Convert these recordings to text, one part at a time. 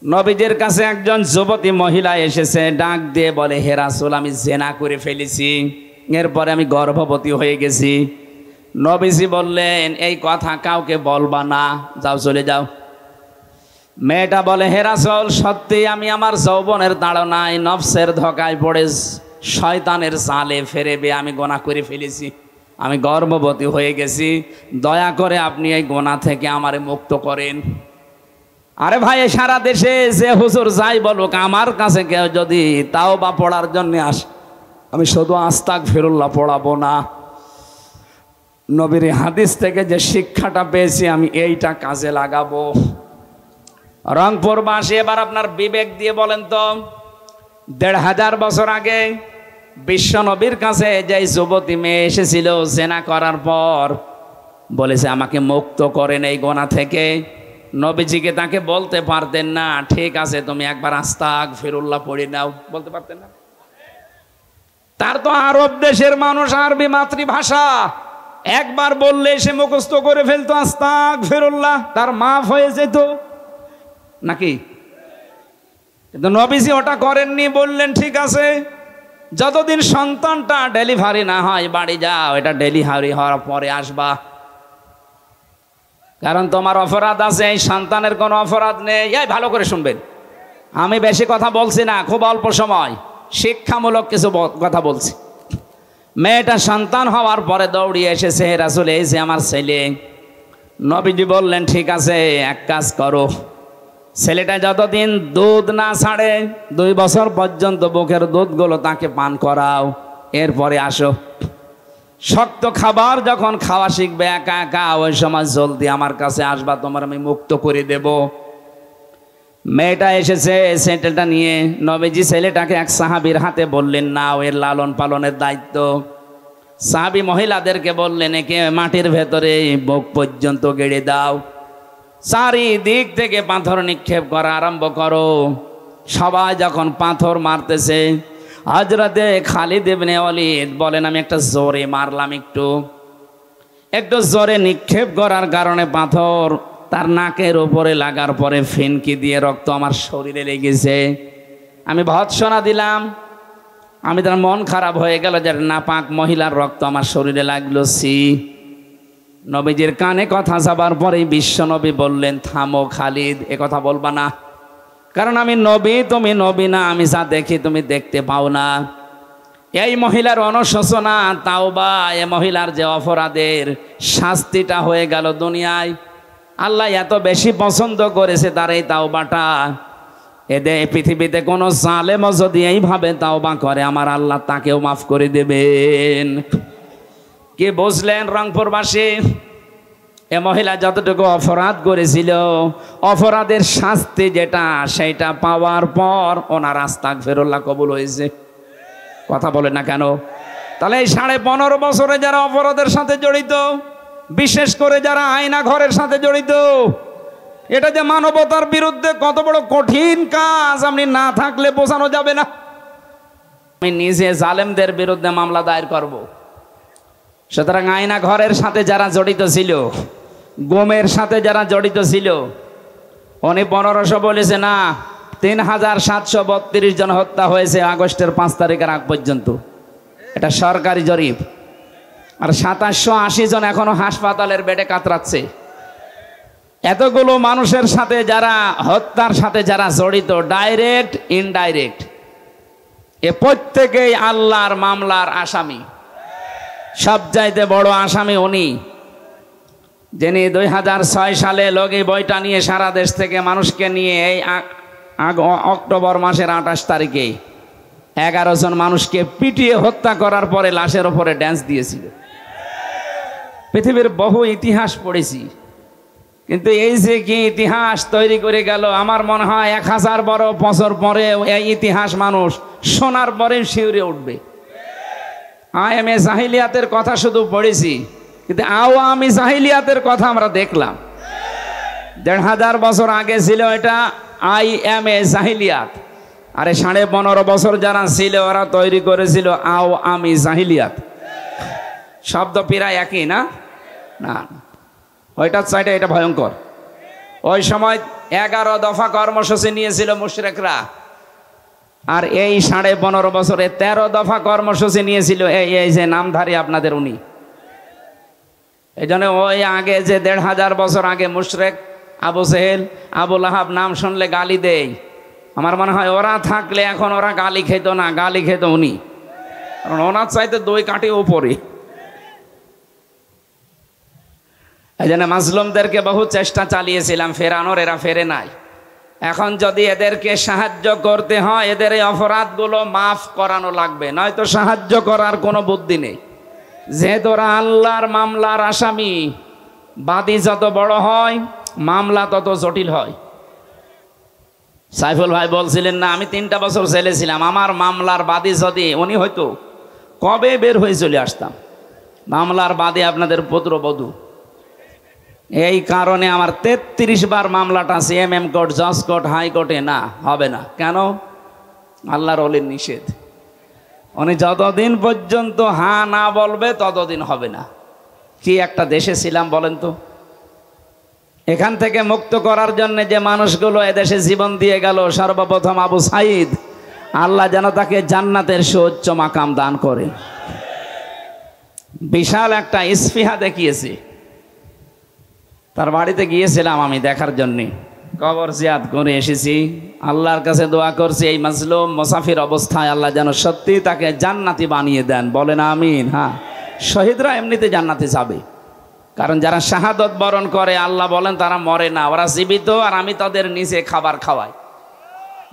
নবীজির কাছে একজন যুবতী মহিলা এসেছে, ডাক দিয়ে বলে, হে রাসূল, আমি জেনা করে ফেলেছি, এরপরে আমি গর্ভবতী হয়ে গেছি। নবীজি বললেন, এই কথা কাউকে বলবা না, যাও চলে যাও। মেয়েটা বলে, হে রাসূল, সত্যি আমি আমার যৌবনের তাড়নায় নফসের ধোঁকায় পড়ে শয়তানের জালে ফেরেবে আমি গুনাহ করে ফেলেছি, আমি গর্ভবতী হয়ে গেছি, দয়া করে আপনি এই গুনাহ থেকে আমারে মুক্ত করেন। আরে ভাই, সারা দেশে যে হুজুর যাই বলুক, আমার কাছে কেউ যদি তাওবা পড়ার জন্য আসে, আমি শুধু আস্তাগফিরুল্লাহ পড়াবো না, নবীর হাদিস থেকে যে শিক্ষাটা পেয়েছি আমি এইটা কাজে লাগাবো। রংপুরবাসী, এবার আপনার বিবেক দিয়ে বলেন তো, ১৫০০ বছর আগে বিশ্ব নবীর কাছে যে যুবতী মেয়ে এসেছিল জেনা করার পর, বলেছে আমাকে মুক্ত করেন এই গুনাহ থেকে, নবীজিকে তাকে বলতে পারতেন না, ঠিক আছে তুমি একবার আস্তাগফিরুল্লাহ পড়ে নাও, বলতে পারতেন না? তার তো আরব দেশের মানুষ, আরবি মাতৃভাষা, একবার বললে সে মুখস্থ করে ফেলতো আস্তাগফিরুল্লাহ, তার মাফ হয়ে যেত নাকি? কিন্তু নবীজি ওটা করেননি, বললেন ঠিক আছে, যতদিন সন্তানটা ডেলিভারি না হয় বাড়ি যাও, এটা ডেলিভারি হওয়ার পরে আসবা, কারণ তোমার অপরাধ আছে, এই সন্তানের কোনো অপরাধ নেই। এই ভালো করে শুনবেন, আমি বেশি কথা বলছি না, খুব অল্প সময় শিক্ষামূলক কিছু কথা বলছি। মেয়েটা সন্তান হওয়ার পরে দৌড়িয়ে এসেছে, হে রাসূল, এই যে আমার ছেলে। নবীজি বললেন ঠিক আছে, এক কাজ করো, ছেলেটা যতদিন দুধ না ছাড়ে 2 বছর পর্যন্ত বুকের দুধগুলো তাকে পান করাও, এরপরে আসো। শক্ত খাবার যখন খাওয়া শিখবে একা একা, ওই সময় জলদি আমার কাছে আসবা, তোমার আমি মুক্ত করে দেব। মেয়েটা এসেছে ছেলেটা নিয়ে, নবীজি ছেলেটাকে এক সাহাবীর হাতে বললেন, নাও, এর লালন পালনের দায়িত্ব। সাহাবী মহিলাদেরকে বললেন, একে মাটির ভেতরে বুক পর্যন্ত গেড়ে দাও, চারিদিক থেকে পাথর নিক্ষেপ করা আরম্ভ করো। সবাই যখন পাথর মারতেছে, হযরতে খালিদ ইবনে ওয়ালিদ বলেন, আমি একটা জোরে মারলাম, একটু জোরে নিক্ষেপ করার কারণে পাথর তার নাকের উপরে লাগার পরে ফিনকি দিয়ে রক্ত আমার শরীরে লেগেছে। আমি ভৎসনা দিলাম, আমি তার মন খারাপ হয়ে গেল যে নাপাক মহিলার রক্ত আমার শরীরে লাগলো। নবীজির কানে কথা যাবার পরেই বিশ্বনবী বললেন, থামো খালিদ, এ কথা বলবা না, কারণ আমি নবী, তুমি নবী না, আমি যা দেখি তুমি দেখতে পাও না। এই মহিলার অনুশোচনা, তাওবা, এ মহিলার যে অপরাধের শাস্তিটা হয়ে গেল দুনিয়ায়, আল্লাহ এত বেশি পছন্দ করেছে তার এই তাওবাটা, এদের পৃথিবীতে কোনো জালেমও যদি এইভাবে তাওবা করে, আমার আল্লাহ তাকেও মাফ করে দেবেন। কি বুঝলেন রংপুরবাসী? এ মহিলা যতটুকু অপরাধ করেছিল, অপরাধের শাস্তি যেটা, সেটা পাওয়ার পর ওনার আস্তাগফিরুল্লাহ কবুল হয়েছে। কথা বলে না কেন? তাহলে এই 15.5 বছরে যারা অপরাধের সাথে জড়িত, বিশেষ করে যারা আয়না ঘরের সাথে জড়িত, এটা যে মানবতার বিরুদ্ধে কত বড় কঠিন কাজ, আপনি না থাকলে বোঝানো যাবে না। আমি নিজে জালেমদের বিরুদ্ধে মামলা দায়ের করব। সুতরাং আয়না ঘরের সাথে যারা জড়িত ছিল, গোমের সাথে যারা জড়িত ছিল, উনি 1500 বলেছে না, 3732 জন হত্যা হয়েছে আগস্টের 5 তারিখের আগ পর্যন্ত, এটা সরকারি জরিপ। আর 2780 জন এখনো হাসপাতালের বেডে কাতরাচ্ছে। এতগুলো মানুষের সাথে যারা হত্যার সাথে যারা জড়িত, ডাইরেক্ট ইনডাইরেক্ট, এ প্রত্যেকেই আল্লাহর মামলার আসামি। সবচাইতে বড় আসামি উনি, যিনি 2006 সালে লগি বইটা নিয়ে সারা দেশ থেকে মানুষকে নিয়ে এই অক্টোবর মাসের 28 তারিখে 11 জন মানুষকে পিটিয়ে হত্যা করার পরে লাশের ওপরে ড্যান্স দিয়েছিল। পৃথিবীর বহু ইতিহাস পড়েছি, কিন্তু এই যে কি ইতিহাস তৈরি করে গেল, আমার মনে হয় 1000 বছর পরে এই ইতিহাস মানুষ শোনার পরে শিউরে উঠবে। আয়ামে জাহিলিয়াতের কথা শুধু পড়েছি, কিন্তু আওয়ামী জাহিলিয়াতের কথা আমরা দেখলাম। 1500 বছর আগে ছিল এটা আইএমএ জাহিলিয়াত, আরে 15.5 বছর যারা ছিল ওরা তৈরি করেছিল আওয়ামী জাহিলিয়াত। শব্দ প্রায় একই না? না, ওইটার চাইটা এটা ভয়ঙ্কর। ওই সময় 11 দফা কর্মসূচি নিয়েছিল মুশরিকরা, আর এই 15.5 বছরে 13 দফা কর্মসূচি নিয়েছিল এই যে নামধারী আপনাদের উনি। এই জন্য ওই আগে যে 1500 বছর আগে মুশরিক আবু জেহেল, আবু লাহাব নাম শুনলে গালি দেয়, আমার মনে হয় ওরা থাকলে এখন ওরা গালি খেত না, গালি খেত উনি, কারণ ওনার চাইতে 2 কাঠি উপরে। এই জন্য মাজলুমদেরকে বহু চেষ্টা চালিয়েছিলাম ফেরানোর, এরা ফেরে নাই। এখন যদি এদেরকে সাহায্য করতে হয়, এদের এই অপরাধগুলো মাফ করানো লাগবে, নয়তো সাহায্য করার কোনো বুদ্ধি নেই। যেহেতু ওরা আল্লাহর মামলার আসামি, বাদী যত বড় হয় মামলা তত জটিল হয়। সাইফুল ভাই বলছিলেন না, আমি 3টা বছর জেলে ছিলাম, আমার মামলার বাদী যদি উনি হয়তো কবে বের হয়ে চলে আসতাম। মামলার বাদী আপনাদের পুত্রবধূ, এই কারণে আমার 33 বার মামলাটা সিএমএম কোর্ট, জজ কোর্ট, হাইকোর্টে না হবে না। কেন? আল্লাহর ওলির নিষেধ। উনি যতদিন পর্যন্ত হ্যাঁ না বলবে ততদিন হবে না। কি একটা দেশে ছিলাম বলেন তো। এখান থেকে মুক্ত করার জন্য যে মানুষগুলো এদেশে জীবন দিয়ে গেল, সর্বপ্রথম আবু সাইদ, আল্লাহ যেন তাকে জান্নাতের সুউচ্চ মাকাম দান করে। বিশাল একটা ইসফিহা দেখিয়েছে। তার বাড়িতে গিয়েছিলাম আমি দেখার জন্যে, কবর জিয়ারত করে এসেছি। আল্লাহর কাছে দোয়া করছি এই মাজলুম মুসাফির অবস্থায় আল্লাহ যেন সত্যি তাকে জান্নাতি বানিয়ে দেন, বলেন আমিন। হ্যাঁ, শহীদরা এমনিতে জান্নাতে যাবে, কারণ যারা শাহাদত বরণ করে আল্লাহ বলেন তারা মরে না, ওরা জীবিত, আর আমি তাদের নিচে খাবার খাওয়াই।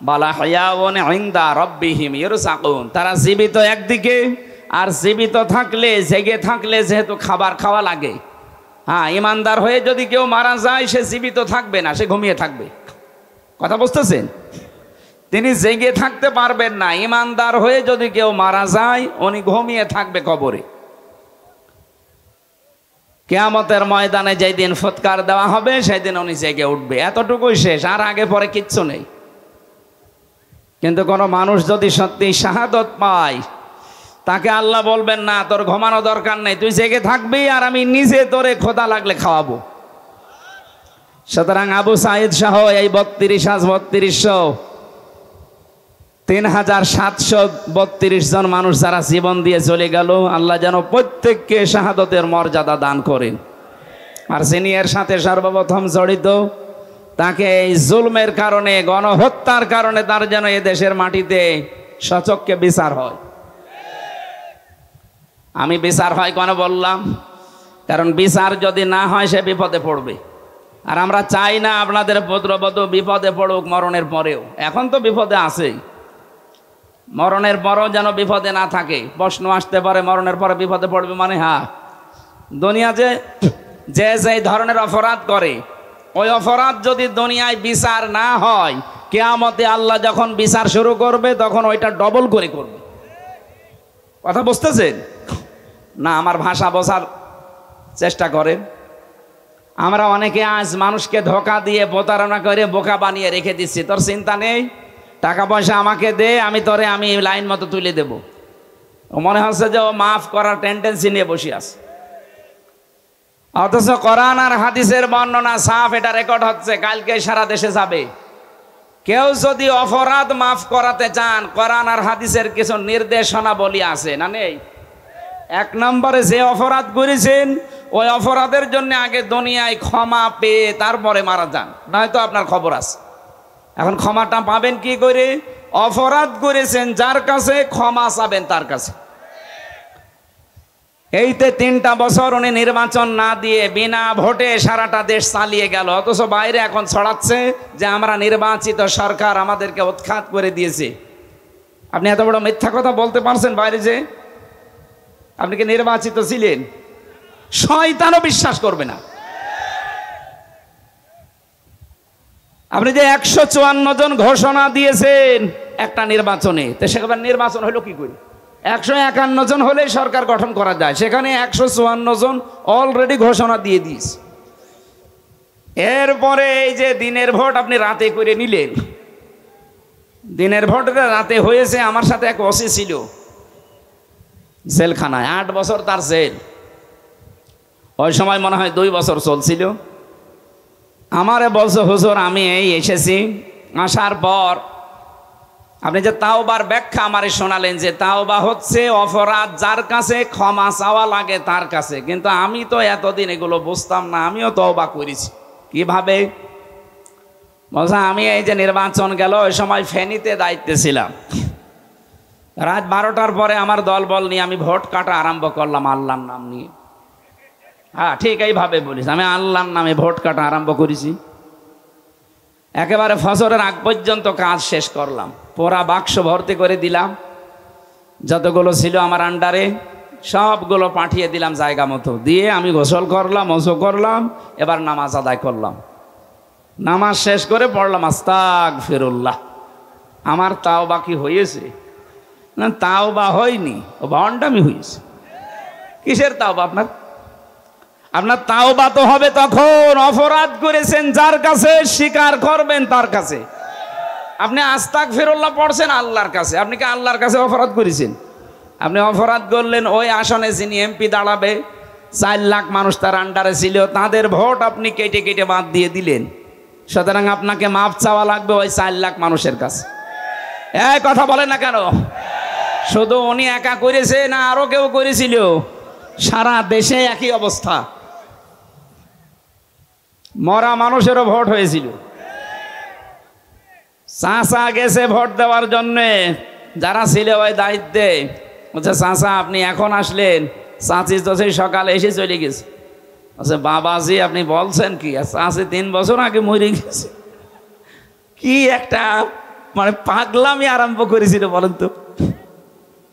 বালা হায়াউন ইনদা রাব্বিহিম ইরযাকুন, তারা জীবিত একদিকে, আর জীবিত থাকলে, জেগে থাকলে যেহেতু খাবার খাওয়া লাগে। হ্যাঁ, ইমানদার হয়ে যদি কেউ মারা যায় সে জীবিত থাকবে না, সে ঘুমিয়ে থাকবে। কথা বুঝতেছেন? তিনি জেগে থাকতে পারবেন না। ইমানদার হয়ে যদি কেউ মারা যায় উনি ঘুমিয়ে থাকবে কবরে। কিয়ামতের ময়দানে যেই দিন ফুৎকার দেওয়া হবে সেই দিন উনি জেগে উঠবে, এতটুকুই শেষ, আর আগে পরে কিচ্ছু নেই। কিন্তু কোনো মানুষ যদি সত্যি শাহাদত পায়, তাকে আল্লাহ বলবেন না তোর ঘুমানো দরকার নেই, তুই জেগে থাকবি আর আমি নিজে তোরে খোদা লাগলে খাওয়াবো। সুতরাং আবু সাইদ সহ এই 3732 জন মানুষ যারা জীবন দিয়ে চলে গেল, আল্লাহ যেন প্রত্যেককে শাহাদতের মর্যাদা দান করেন। আর যিনি এর সাথে সর্বপ্রথম জড়িত, তাকে এই জুলমের কারণে, গণহত্যার কারণে তার যেন এ দেশের মাটিতে সচক্ষে বিচার হয়। আমি বিচার হয় কেন বললাম? কারণ বিচার যদি না হয় সে বিপদে পড়বে, আর আমরা চাই না আপনাদের পুত্রবধূ বিপদে পড়ুক মরণের পরেও। এখন তো বিপদে আছেই, মরণের পরও যেন বিপদে না থাকে। প্রশ্ন আসতে পারে মরণের পরে বিপদে পড়বে মানে? হ্যাঁ, দুনিয়া যে যে ধরনের অপরাধ করে, ওই অপরাধ যদি দুনিয়ায় বিচার না হয়, কিয়ামতে আল্লাহ যখন বিচার শুরু করবে তখন ওইটা ডবল করে করবে। কথা বুঝতেছেন না? আমার ভাষা বোঝার চেষ্টা করেন। আমরা অনেকে আজ মানুষকে ধোঁকা দিয়ে প্রতারণা করে বোকা বানিয়ে রেখে দিচ্ছি। তোর চিন্তা নেই, টাকা পয়সা আমাকে দে, আমি লাইন মতো তুলে দেব। ও মনে হচ্ছে যে ও মাফ করার টেন্ডেন্সি নিয়ে বসে আছে, অথচ কোরআন আর হাদিসের বর্ণনা সাফ, এটা রেকর্ড হচ্ছে, কালকে সারা দেশে যাবে। কেউ যদি অপরাধ মাফ করাতে চান, কোরআন আর হাদিসের কিছু নির্দেশনা বলি আছে না নেই? 1 নম্বরে যে অপরাধ করেছেন ওই অপরাধের জন্য আগে দুনিয়ায় ক্ষমা পেয়ে তারপরে মারা যান, নয়তো আপনার খবর আছে। এখন ক্ষমাটা পাবেন কি করে? অপরাধ করেছেন যার কাছে, ক্ষমা চাবেন তার কাছে। এইতে 3টা বছর উনি নির্বাচন না দিয়ে বিনা ভোটে সারাটা দেশ চালিয়ে গেল, অথচ বাইরে এখন ছড়াচ্ছে যে আমরা নির্বাচিত সরকার, আমাদেরকে উৎখাত করে দিয়েছে। আপনি এত বড় মিথ্যা কথা বলতে পারছেন বাইরে যে? আপনি কি নির্বাচিত ছিলেন? শয়তানও বিশ্বাস করবে না। আপনি যে 154 জন ঘোষণা দিয়েছেন একটা নির্বাচনে, তো সেখানে নির্বাচন হলো কি করে? 151 জন হলেই সরকার গঠন করা যায়, সেখানে 154 জন অলরেডি ঘোষণা দিয়ে দিস। এরপরে এই যে দিনের ভোট আপনি রাতে করে নিলেন, দিনের ভোটটা রাতে হয়েছে। আমার সাথে এক ওসি ছিল জেলখানায়, 8 বছর তার জেল। ওই সময় মনে হয় 2 বছর চলছিল। আমারে বলছে হুজুর আমি এই এসেছি, আসার পর আপনি যে তাওবার ব্যাখ্যা আমারে শোনালেন যে তাওবা হচ্ছে অপরাধ যার কাছে ক্ষমা চাওয়া লাগে তার কাছে, কিন্তু আমি তো এতদিন এগুলো বুঝতাম না, আমিও তওবা করেছি। কিভাবে? বলছে আমি এই যে নির্বাচন গেল ওই সময় ফেনীতে দায়িত্বে ছিলাম, রাত 12টার পরে আমার দলবল নিয়ে আমি ভোট কাটা আরম্ভ করলাম আল্লাহর নাম নিয়ে। হ্যাঁ ঠিক এইভাবে বলিস, আমি আল্লাহর নামে ভোট কাটা আরম্ভ করেছি। একেবারে ফজরের আগ পর্যন্ত কাজ শেষ করলাম, পোড়া বাক্স ভর্তি করে দিলাম, যতগুলো ছিল আমার আন্ডারে সবগুলো পাঠিয়ে দিলাম জায়গা মতো, দিয়ে আমি গোসল করলাম, ওযু করলাম, এবার নামাজ আদায় করলাম। নামাজ শেষ করে পড়লাম আস্তাগফিরুল্লাহ। আমার তাওবা কি হয়েছে? না তাওবা হয়নি, ও ভণ্ডামি হয়েছে। কিসের তাওবা আপনার? আপনার তাওবা তো হবে তখন অপরাধ করেছেন যার কাছে, স্বীকার করবেন তার কাছে। আপনি আস্তাগফিরুল্লাহ পড়ছেন আল্লাহর কাছে, আপনি কি আল্লাহর কাছে অপরাধ করেছেন? আপনি অপরাধ করলেন ওই আসনে যিনি এমপি দাঁড়াবে, 4 লাখ মানুষ তার আন্ডারে ছিল, তাদের ভোট আপনি কেটে কেটে বাদ দিয়ে দিলেন। সুতরাং আপনাকে মাপ চাওয়া লাগবে ওই 4 লাখ মানুষের কাছে। এই কথা বলেন না কেন? শুধু উনি একা করেছে না আরো কেউ করেছিল? সারা দেশে একই অবস্থা, মরা মানুষেরও ভোট হয়েছিল। চাচা গেছে ভোট দেওয়ার জন্যে, যারা ছিল ওই দায়িত্বে, বলছে চাচা আপনি এখন আসলেন, চাচি তো সেই সকালে এসে চলে গেছে। আচ্ছা বাবাজি আপনি বলছেন কি? চাচি 3 বছর আগে মরে গেছে। কি একটা মানে পাগলামি আরম্ভ করেছিল বলেন তো।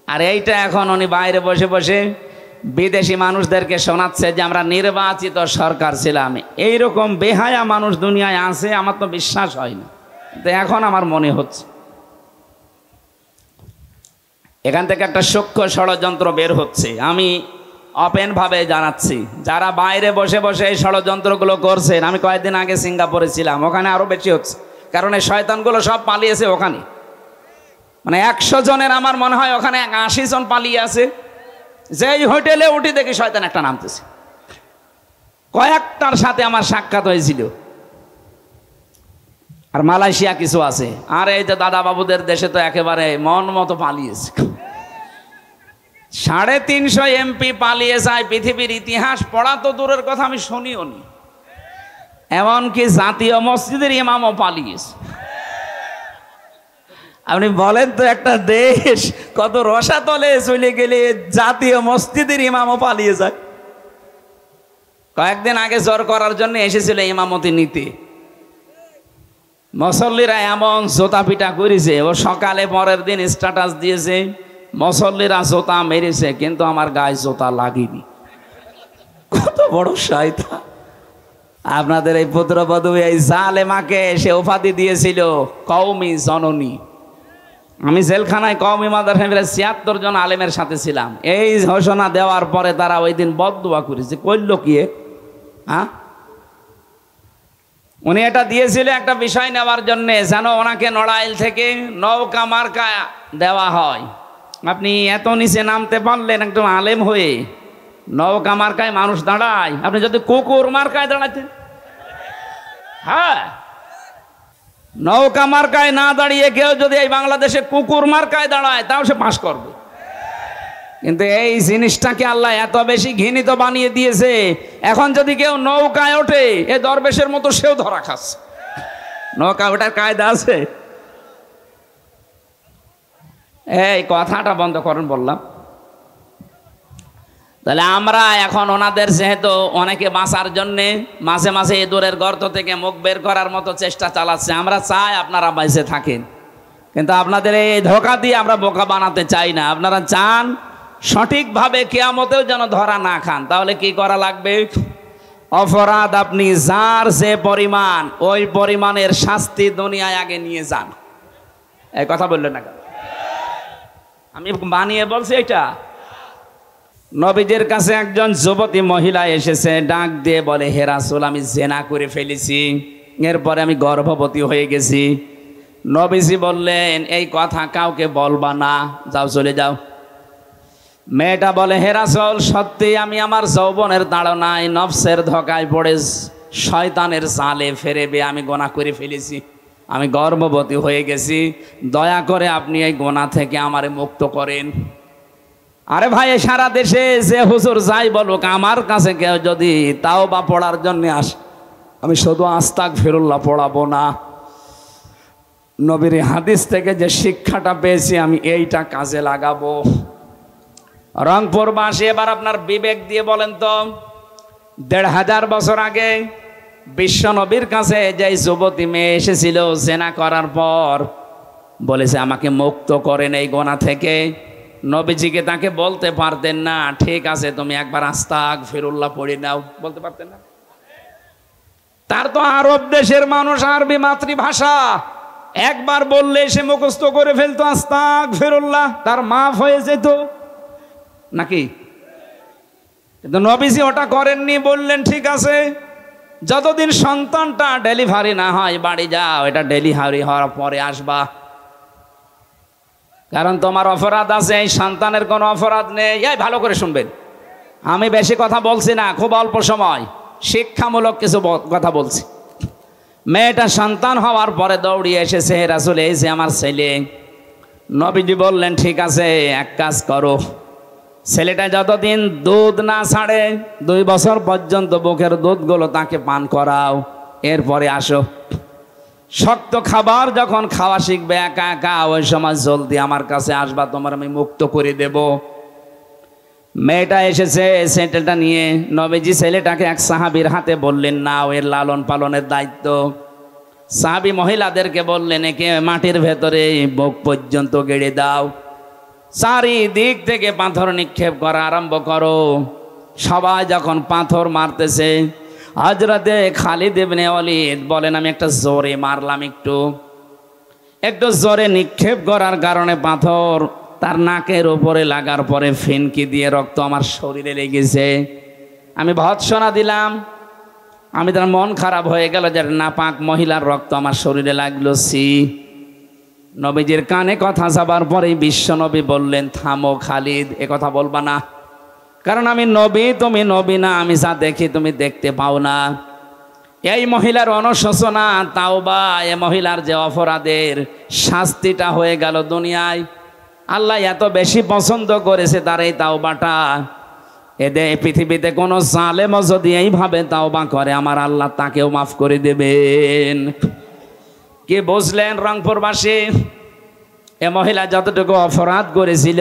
আর এইটা এখন উনি বাইরে বসে বসে বিদেশি মানুষদেরকে শোনাচ্ছে যে আমরা নির্বাচিত সরকার ছিলাম। এইরকম বেহায়া মানুষ দুনিয়ায় আছে, আমার তো বিশ্বাস হয় না, তো এখন আমার মনে হচ্ছে এখান থেকে একটা সূক্ষ্ম ষড়যন্ত্র বের হচ্ছে। আমি ওপেনভাবে জানাচ্ছি, যারা বাইরে বসে বসে এই ষড়যন্ত্রগুলো করছেন, আমি কয়েকদিন আগে সিঙ্গাপুরে ছিলাম, ওখানে আরও বেশি হচ্ছে, কারণ এই শয়তানগুলো সব পালিয়েছে ওখানে। মানে 100 জনের আমার মনে হয় ওখানে 80 জন পালিয়ে আছে। যেই হোটেলে উঠি দেখি শয়তান একটা নামতেছে। কয়েকটার সাথে আমার সাক্ষাৎ হয়েছিল। আর মালয়েশিয়া কিছু আছে, আর এই যে দাদা বাবুদের দেশে তো একেবারে মন মতো পালিয়েছে। 350 এমপি পালিয়ে যায়, পৃথিবীর ইতিহাস পড়া তো দূরের কথা আমি শুনিও নি। এমনকি জাতীয় মসজিদের ইমামও পালিয়েছে। আপনি বলেন তো একটা দেশ কত রসাতলে চলে গেলে জাতীয় মসজিদের ইমামও পালিয়ে যায়। কয়েকদিন আগে জ্বর করার জন্য এসেছিল ইমামতি নিতে, মুসল্লিরা এমন জোতা পিটা করেছে, ও সকালে পরের দিন স্ট্যাটাস দিয়েছে মুসল্লিরা জোতা মেরেছে কিন্তু আমার গায়ে জোতা লাগেনি। কত বড় শয়তান! আপনাদের এই পুত্রবধূ এই জালেমাকে সে উপাধি দিয়েছিল কওমি জননী। আমি জেলখানায় কওমি মাদ্রাসায় 76 জন আলেমের সাথে ছিলাম। এই ঘোষণা দেওয়ার পরে তারা ওই দিন বদদুয়া করেছে। করল কি? হ্যাঁ, উনি এটা দিয়েছিল একটা বিষয় নেওয়ার জন্য, যেন ওনাকে নড়াইল থেকে নৌকা মার্কা দেওয়া হয়। আপনি এত নিচে নামতে পারলেন একদম আলেম হয়ে, নৌকা মার্কায় মানুষ দাঁড়ায়, আপনি যদি কুকুর মার্কায় দাঁড়াতেন, হ্যাঁ নৌকা মার্কায় না দাঁড়িয়ে কেউ যদি এই বাংলাদেশে কুকুর মার্কায় দাঁড়ায় তাও সে পাস করবে। কিন্তু এই জিনিসটাকে আল্লাহ এত বেশি ঘৃণিত বানিয়ে দিয়েছে, এখন যদি কেউ নৌকায় ওঠে এ দরবেশের মতো সেও ধরা খাচ্ছে। নৌকা ওঠার কায়দা আছে? এই কথাটা বন্ধ করেন বললাম। তাহলে আমরা এখন ওনাদের যেহেতু অনেকে বাঁচার জন্যে মাঝে মাঝে ইঁদুরের গর্ত থেকে মুখ বের করার মতো চেষ্টা চালাচ্ছে, আমরা চাই আপনারা বেঁচে থাকেন, কিন্তু আপনাদের এই ধোঁকা দিয়ে আমরা বোকা বানাতে চাই না। আপনারা চান সঠিকভাবে কিয়ামতেও যেন ধরা না খান। তাহলে কি করা লাগবে? অপরাধ আপনি যার যে পরিমাণ, ওই পরিমাণের শাস্তি দুনিয়ায় আগে নিয়ে যান। এই কথা বললেন না কেন? আমি বানিয়ে বলছি এটা। নবীদের কাছে একজন যুবতী মহিলা এসেছে, ডাক দিয়ে বলে, হে রাসূল আমি জেনা করে ফেলেছি, এরপরে আমি গর্ভবতী হয়ে গেছি। নবীজি বললেন এই কথা কাউকে বলবা না, যাও চলে যাও। মেয়েটা বলে, হে রাসূল সত্যি আমি আমার যৌবনের তাড়নায় নফসের ধোঁকায় পড়ে শয়তানের জালে ফেরেবে, আমি গোনা করে ফেলেছি, আমি গর্ভবতী হয়ে গেছি, দয়া করে আপনি এই গোনা থেকে আমারে মুক্ত করেন। আরে ভাই, সারা দেশে যে হুজুর যাই বলুক, আমার কাছে কেউ যদি তাওবা পড়ার জন্য আসে, আমি শুধু আস্তাগফিরুল্লাহ পড়াবো না, নবীর হাদিস থেকে যে শিক্ষাটা পেয়েছি আমি এইটা কাজে লাগাবো। রংপুরবাসী, এবার আপনার বিবেক দিয়ে বলেন তো, ১৫০০ বছর আগে বিশ্ব নবীর কাছে যে যুবতী মেয়ে এসেছিল জেনা করার পর, বলেছে আমাকে মুক্ত করেন এই গোনা থেকে, নবীজিকে তাকে বলতে পারতেন না ঠিক আছে তুমি একবার আস্তাগফিরুল্লাহ পড়ে নাও? বলতে পারতেন না? তার তো আরব দেশের মানুষ, আরবি মাতৃভাষা, একবার বললে সে মুখস্থ করে ফেলতো আস্তাগফিরুল্লাহ, তার মাফ হয়ে যেত নাকি? কিন্তু নবীজি ওটা করেননি, বললেন ঠিক আছে যতদিন সন্তানটা ডেলিভারি না হয় বাড়ি যাও, এটা ডেলিভারি হওয়ার পরে আসবা, কারণ তোমার অপরাধ আছে, এই সন্তানের কোনো অপরাধ নেই। এই ভালো করে শুনবেন, আমি বেশি কথা বলছি না, খুব অল্প সময় শিক্ষামূলক কিছু কথা বলছি। মেয়েটা সন্তান হওয়ার পরে দৌড়িয়ে এসেছে, রাসূল এই যে আমার ছেলে। নবীজি বললেন ঠিক আছে এক কাজ করো, ছেলেটা যতদিন দুধ না ছাড়ে 2 বছর পর্যন্ত বুকের দুধগুলো তাকে পান করাও, এরপরে আসো। শক্ত খাবার যখন খাওয়া শিখবে একা একা, ওই সময় জলদি আমার কাছে আসবা, তোমার আমি মুক্ত করে দেব। মেয়েটা এসেছে ছেলেটা নিয়ে, নবীজি ছেলেটাকে এক সাহাবীর হাতে বললেন না, এর লালন পালনের দায়িত্ব। সাহাবী মহিলাদেরকে বললেন একে মাটির ভেতরে বুক পর্যন্ত গেড়ে দাও, চারিদিক থেকে পাথর নিক্ষেপ করা আরম্ভ করো। সবাই যখন পাথর মারতেছে, হযরতে খালিদ ইবনে ওয়ালিদ বলেন আমি একটা জোরে মারলাম, একটু জোরে নিক্ষেপ করার কারণে পাথর তার নাকের উপরে লাগার পরে ফিনকি দিয়ে রক্ত আমার শরীরে লেগেছে। আমি ভৎসনা দিলাম, আমি তার মন খারাপ হয়ে গেল যে নাপাক মহিলার রক্ত আমার শরীরে লাগলো। নবীজির কানে কথা যাবার পরেই বিশ্ব নবী বললেন থামো খালিদ, এ কথা বলবা না, কারণ আমি নবী তুমি নবী না, আমি যা দেখি তুমি দেখতে পাও না। এই মহিলার অনুশোচনা তাওবা, এই মহিলার যে অপরাধের শাস্তিটা হয়ে গেল দুনিয়ায়, আল্লাহ এত বেশি পছন্দ করেছে তার এই তাওবাটা। এদের পৃথিবীতে কোনো জালেমও যদি এইভাবে তাওবা করে আমার আল্লাহ তাকেও মাফ করে দেবেন। কি বুঝলেন রংপুরবাসী? এ মহিলা যতটুকু অপরাধ করেছিল,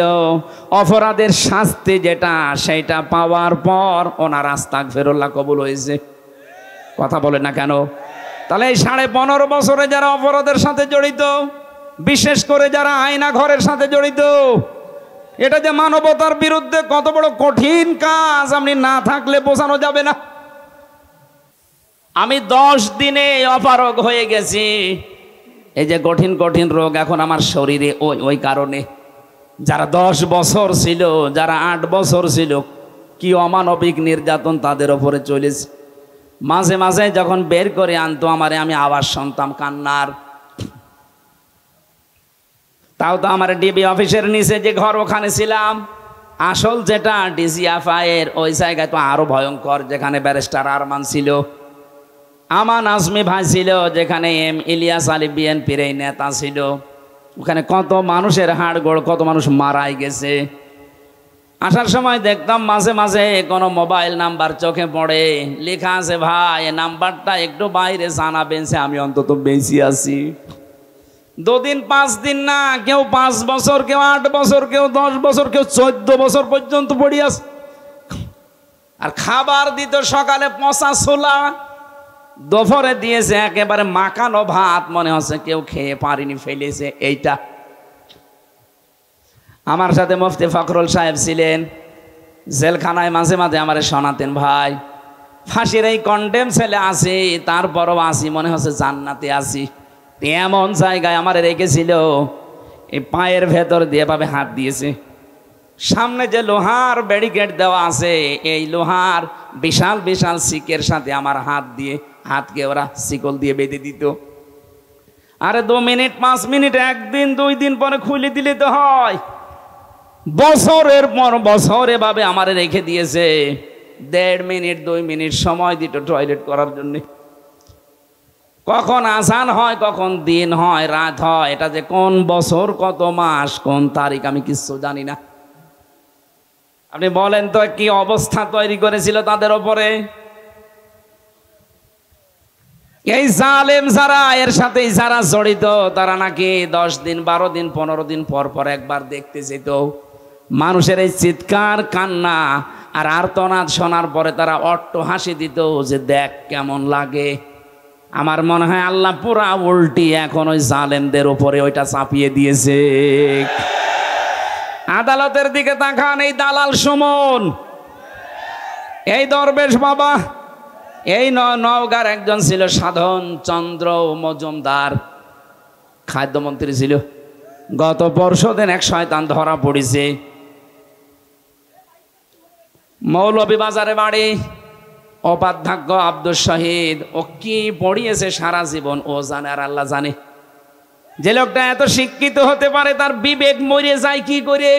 অপরাধের শাস্তি যেটা সেইটা পাওয়ার পর ওনার আস্তাগফিরুল্লাহ কবুল হয়েছে। কথা বলে না কেন? তাহলে এই 15.5 বছরে যারা অপরাধের সাথে জড়িত, বিশেষ করে যারা আয়না ঘরের সাথে জড়িত, এটা যে মানবতার বিরুদ্ধে কত বড় কঠিন কাজ আপনি না থাকলে বোঝানো যাবে না। আমি 10 দিনে অপারগ হয়ে গেছি, এই যে কঠিন কঠিন রোগ এখন আমার শরীরে, ওই কারণে। যারা 10 বছর ছিল, যারা 8 বছর ছিল, কি অমানবিক নির্যাতন তাদের ওপরে চলেছে। মাঝে মাঝে যখন বের করে আনতো আমারে, আমি আওয়াজ শুনতাম কান্নার। তাও তো আমার ডিবি অফিসের নিচে যে ঘর, ওখানে ছিলাম। আসল যেটা ডিজিএফআইয়ের ওই জায়গায় তো আরো ভয়ঙ্কর, যেখানে ব্যারিস্টার আরমান ছিল, আমান আজমি ভাই ছিল, যেখানে এম ইলিয়াস আলী বিএনপির এই নেতা ছিল, ওখানে কত মানুষের হাড়গোড়, কত মানুষ মারাই গেছে। আসার সময় দেখতাম মাঝে মাঝে কোনো মোবাইল নাম্বার চোখে পড়ে, লেখা আছে ভাই এই নাম্বারটা একটু বাইরে জানাবেন, আমি অন্তত বেঁচে আছি। 2 দিন 5 দিন না, কেউ 5 বছর, কেউ 8 বছর, কেউ 10 বছর, কেউ 14 বছর পর্যন্ত পড়ে আছে। আর খাবার দিত সকালে পচা ছোলা, দুপুরে দিয়েছে একেবারে মাখানো ভাত, মনে হচ্ছে কেউ খেয়ে পারিনি, ফেলেছে। এইটা আমার সাথে মুফতি ফখরুল সাহেব ছিলেন, জেলখানায় মাঝে মাঝে আমার শোনাতেন ভাই ফাঁসির এই কন্ডেম ছেলে আসি, তারপরও আসি মনে হচ্ছে জান্নাতে আসি। এমন জায়গায় আমার রেখেছিল, এই পায়ের ভেতর দিয়ে ভাবে হাত দিয়েছে, সামনে যে লোহার ব্যারিকেড দেওয়া আছে, এই লোহার বিশাল বিশাল শিকের সাথে আমার হাতকে ওরা শিকল দিয়ে বেঁধে দিত। আরে 2 মিনিট 5 মিনিট, 1 দিন 2 দিন পরে খুলে দিলে তো হয়। বছরের পর বছর এভাবে আমারে রেখে দিয়েছে। 1.5 মিনিট 2 মিনিট সময় দিত টয়লেট করার জন্য। কখন আজান হয়, কখন দিন হয়, রাত হয়, এটা যে কোন বছর, কত মাস, কোন তারিখ আমি কিচ্ছু জানি না। আপনি বলেন তো কি অবস্থা তৈরি করেছিল তাদের ওপরে? এই জালেম যারা, এর সাথে যারা জড়িত, তারা নাকি 10 দিন 12 দিন 15 দিন পর পর একবার দেখতে যেত। মানুষের এই চিৎকার কান্না আর আর্তনাদ শোনার পরে তারা অট্ট হাসি দিত যে দেখ কেমন লাগে। আমার মনে হয় আল্লাহ পুরা উল্টি এখন ওই জালেমদের উপরে ওইটা চাপিয়ে দিয়েছে। আদালতের দিকে তাকান, এই দালাল সুমন, এই দরবেশ বাবা, এই নওগাঁর একজন ছিল সাধন চন্দ্র মজুমদার, খাদ্যমন্ত্রী ছিল। গত পরশুদিন এক শয়তান ধরা পড়েছে। মৌলভীবাজারে বাড়ি, উপাধ্যক্ষ আব্দুল শহীদ। ও কি পড়িয়েছে সারা জীবন ও জানে আর আল্লাহ জানে। যে লোকটা এত শিক্ষিত হতে পারে তার বিবেক মরে যায় কি করে?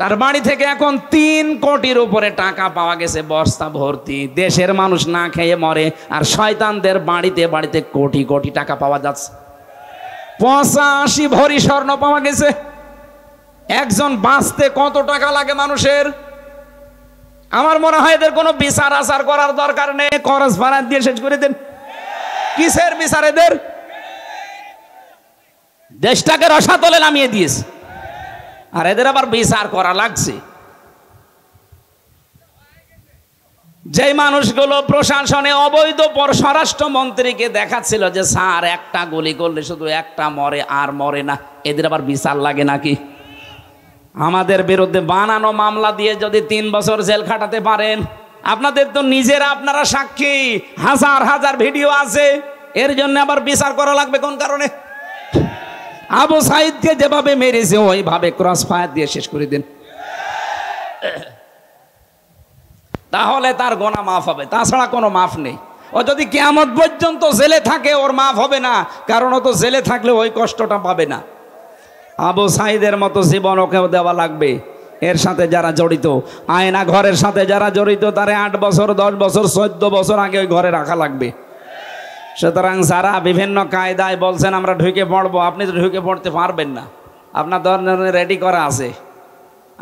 তার বাড়ি থেকে এখন 3 কোটির উপরে টাকা পাওয়া গেছে, বস্তা ভর্তি। দেশের মানুষ না খেয়ে মরে, আর শয়তানদের বাড়িতে বাড়িতে কোটি কোটি টাকা পাওয়া যাচ্ছে। 85 ভরি স্বর্ণ পাওয়া গেছে। একজন বাঁচতে কত টাকা লাগে মানুষের? আমার মনে হয় এদের কোনো বিচার আচার করার দরকার নেই, খরচ ভাড়া দিয়ে শেষ করে দেন। কিসের বিচার এদের? দেশটাকে রসাতলে নামিয়ে দিয়েছে, আর এদের আবার বিচার করা লাগছে। যে মানুষগুলো প্রশাসনে অবৈধ স্বরাষ্ট্রমন্ত্রীকে দেখাচ্ছিল যে স্যার একটা গুলি করলে শুধু একটা মরে আর মরে না, এদের আবার বিচার লাগে নাকি? আমাদের বিরুদ্ধে বানানো মামলা দিয়ে যদি 3 বছর জেল খাটাতে পারেন, আপনাদের তো নিজেরা আপনারা সাক্ষী, হাজার হাজার ভিডিও আছে, এর জন্য আবার বিচার করা লাগবে কোন কারণে? আবু সাইদকে যেভাবে মেরেছে ওইভাবে ক্রস ফায়ার দিয়ে শেষ করে দিন, তাহলে তার গোনা মাফ হবে, তাছাড়া কোনো মাফ নেই। ও যদি কিয়ামত পর্যন্ত জেলে থাকে ওর মাফ হবে না, কারণ ও তো জেলে থাকলে ওই কষ্টটা পাবে না। আবু সাইদের মতো জীবন ওকেও দেওয়া লাগবে। এর সাথে যারা জড়িত, আয়না ঘরের সাথে যারা জড়িত, তারে 8 বছর 10 বছর 14 বছর আগে ওই ঘরে রাখা লাগবে। সুতরাং যারা বিভিন্ন কায়দায় বলছেন আমরা ঢুকে পড়বো, আপনি তো ঢুকে পড়তে পারবেন না, আপনার ধরনের রেডি করা আছে।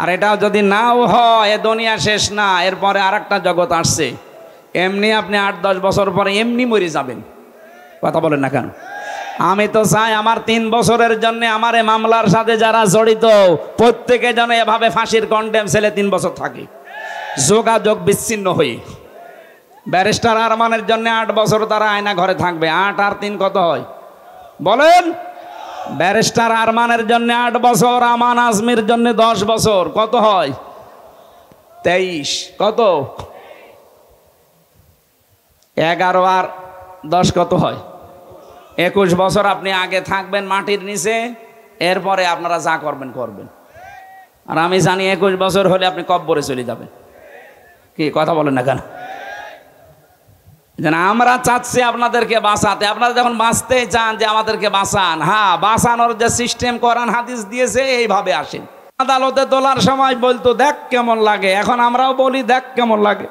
আর এটাও যদি নাও হয়, এ দুনিয়া শেষ না, এরপরে আরেকটা জগৎ আসছে। এমনি আপনি 8-10 বছর পরে এমনি মরে যাবেন। কথা বলেন না কেন? আমি তো চাই আমার 3 বছরের জন্য আমার এই মামলার সাথে যারা জড়িত প্রত্যেকে যেন এভাবে ফাঁসির কন্ডেম ছেলে 3 বছর থাকে, যোগাযোগ বিচ্ছিন্ন হয়ে। ব্যারিস্টার আরমানের জন্য 8 বছর তারা আয়না ঘরে থাকবে। 8 আর 3 কত হয় বলেন? ব্যারিস্টার আরমানের জন্য 8 বছর, আমান আজমির জন্য 10 বছর, কত হয়? 23। কত? 11 আর 10 কত হয়? 21 বছর আপনি আগে থাকবেন মাটির নিচে, এরপরে আপনারা যা করবেন করবেন। আর আমি জানি 21 বছর হলে আপনি কব্বরে চলে যাবেন। কি কথা বলেন না কেন? আমরা চাচ্ছি আপনাদেরকে বাঁচাতে। আপনারা যখন বাঁচতে চান যে আমাদেরকে বাঁচান, হ্যাঁ, বাঁচানোর যে সিস্টেম কোরআন হাদিস দিয়েছে এইভাবে আসেন। আদালতে তোলার সময় বলতো দেখ কেমন লাগে, এখন আমরাও বলি দেখ কেমন লাগে।